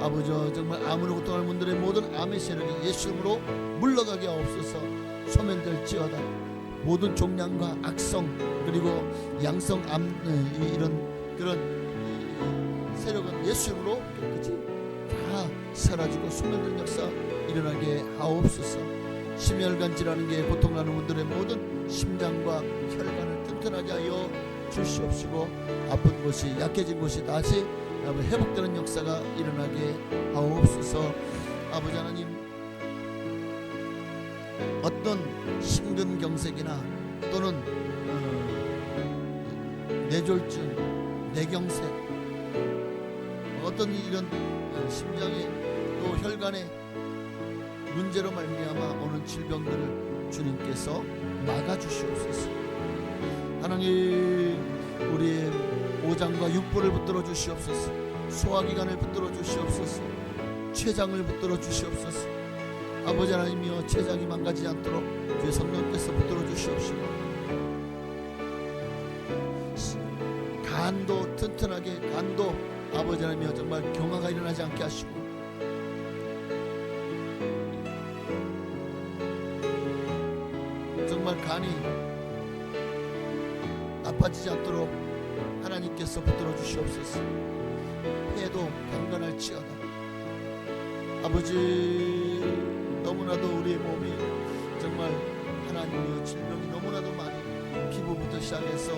아버지 정말 암으로 고통하는 분들의 모든 암의 세력이 예수 이름으로 물러가게 하옵소서. 소멸될지어다. 모든 종양과 악성 그리고 양성 암 이런 그런 세력은 예수 이름으로 깨끗이 다 사라지고 소멸된 역사 일어나게 하옵소서. 심혈관 질환 게 고통나는 분들의 모든 심장과 혈관을 튼튼하게 하여 주시옵시고 아픈 곳이 약해진 곳이 다시 회복되는 역사가 일어나게 하옵소서. 아버지 하나님 어떤 심근경색이나 또는 뇌졸중, 뇌경색 어떤 이런 심장의 또 혈관의 문제로 말미암아 오는 질병들을 주님께서 막아주시옵소서. 하나님 우리의 오장과 육부를 붙들어 주시옵소서. 소화기관을 붙들어 주시옵소서. 췌장을 붙들어 주시옵소서. 아버지 하나님이여 췌장이 망가지지 않도록 주의 성령께서 붙들어 주시옵시고 간도 튼튼하게 간도 아버지 하나님이여 정말 경화가 일어나지 않게 하시고 정말 간이 나빠지지 않도록 하나님께서 붙들어 주시옵소서. 폐도 강건할지어다. 아버지 너무나도 우리의 몸이 정말 하나님의 질병이 너무나도 많이 피부부터 시작해서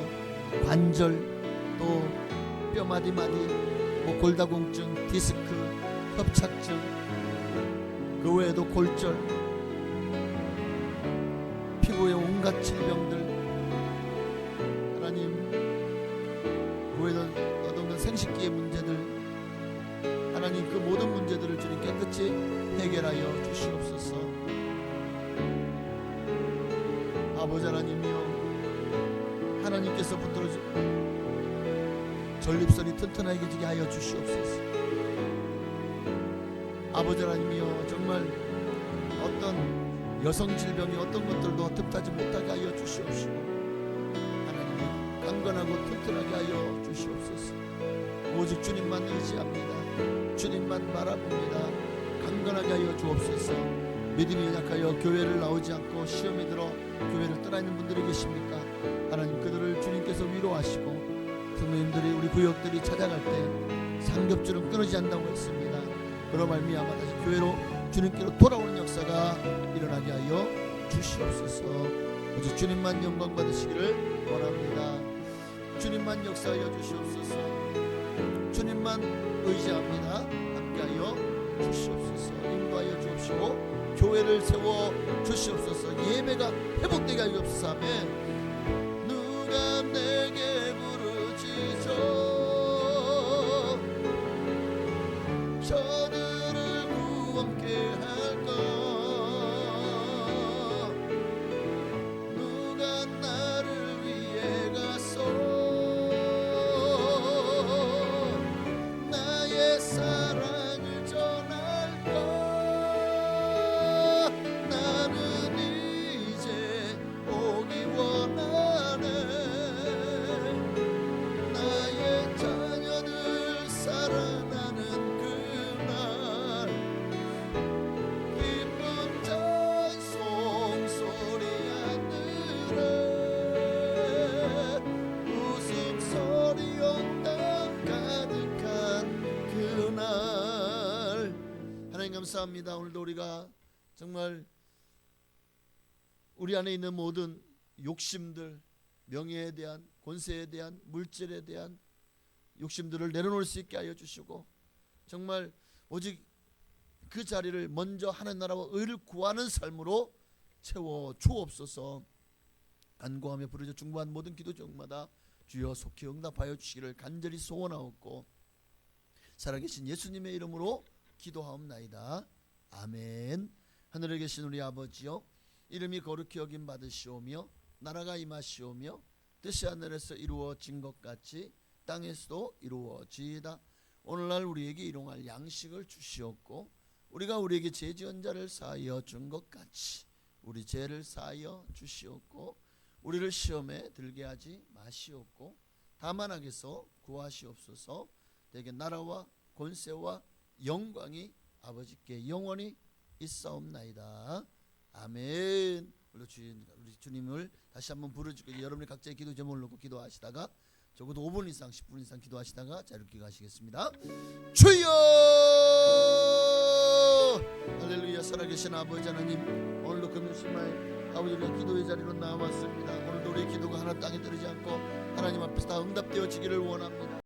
관절 또 뼈마디마디 뭐 골다공증 디스크 협착증 그 외에도 골절 피부의 온갖 질병들 하나님 그 외에도 어떤 생식기의 문제들 하나님 그 모든 문제들을 주님 깨끗이 해결하여 주시옵소서. 아버지 하나님이여 하나님께서 붙들어주 전립선이 튼튼하게 하여 주시옵소서. 아버지 하나님이여 정말 어떤 여성 질병이 어떤 것들도 틈타지 못하게 하여 주시옵시고 하나님이 강건하고 튼튼하게 하여 주시옵소서. 오직 주님만 의지합니다. 주님만 바라봅니다. 강건하게 하여 주옵소서. 믿음이 연약하여 교회를 나오지 않고 시험이 들어 교회를 떠나 있는 분들이 계십니까? 하나님 그들을 주님께서 위로하시고 성도님들이 우리 구역들이 찾아갈 때 상급줄은 끊어지지 않는다고 했습니다. 그로 말미암아 다시 교회로 주님께로 돌아오는 역사가 일어나게 하여 주시옵소서. 오직 주님만 영광 받으시기를 원합니다. 주님만 역사하여 주시옵소서. 주님만 의지합니다. 함께하여 주시옵소서. 인도하여 주옵시고 교회를 세워 주시옵소서. 예배가 회복되게 하여 주옵소서. 아멘. 누가 내게 부르짖어 저들을 구원케 할까. 누가 나를 위해 가서 나의 사랑을 전할까. 나는 이제 오기 원하네. 나의 자녀들 살아나는 그날 기쁜 찬송 소리 하늘에 웃음소리 온당 가득한 그날. 하나님 감사합니다. 오늘도 우리가 정말 우리 안에 있는 모든 욕심들, 명예에 대한, 권세에 대한, 물질에 대한 욕심들을 내려놓을 수 있게 하여 주시고 정말 오직 그 자리를 먼저 하나님 나라와 의를 구하는 삶으로 채워 주옵소서. 간구하며 부르짖어 중보한 모든 기도 제목마다 주여 속히 응답하여 주시기를 간절히 소원하옵고 살아계신 예수님의 이름으로 기도하옵나이다. 아멘. 하늘에 계신 우리 아버지여, 이름이 거룩히 여김 받으시오며 나라가 임하시오며 뜻이 하늘에서 이루어진 것 같이 땅에서도 이루어지이다. 오늘날 우리에게 일용할 양식을 주시옵고 우리가 우리에게 죄 지은 자를 사하여 준 것 같이 우리 죄를 사하여 주시옵고 우리를 시험에 들게 하지 마시옵고 다만 악에서 구하시옵소서. 대개 나라와 권세와 영광이 아버지께 영원히 있사옵나이다. 아멘. 우리 주님을 다시 한번 부르짖고 여러분이 각자의 기도 제목을 놓고 기도하시다가 적어도 5분 이상 10분 이상 기도하시다가 자유롭게 가시겠습니다. 주여 할렐루야. 살아계신 아버지 하나님, 오늘도 금요일날 아버지 우리가 기도의 자리로 나왔습니다. 오늘도 우리의 기도가 하나 땅에 떨어지지 않고 하나님 앞에서 다 응답되어지기를 원합니다.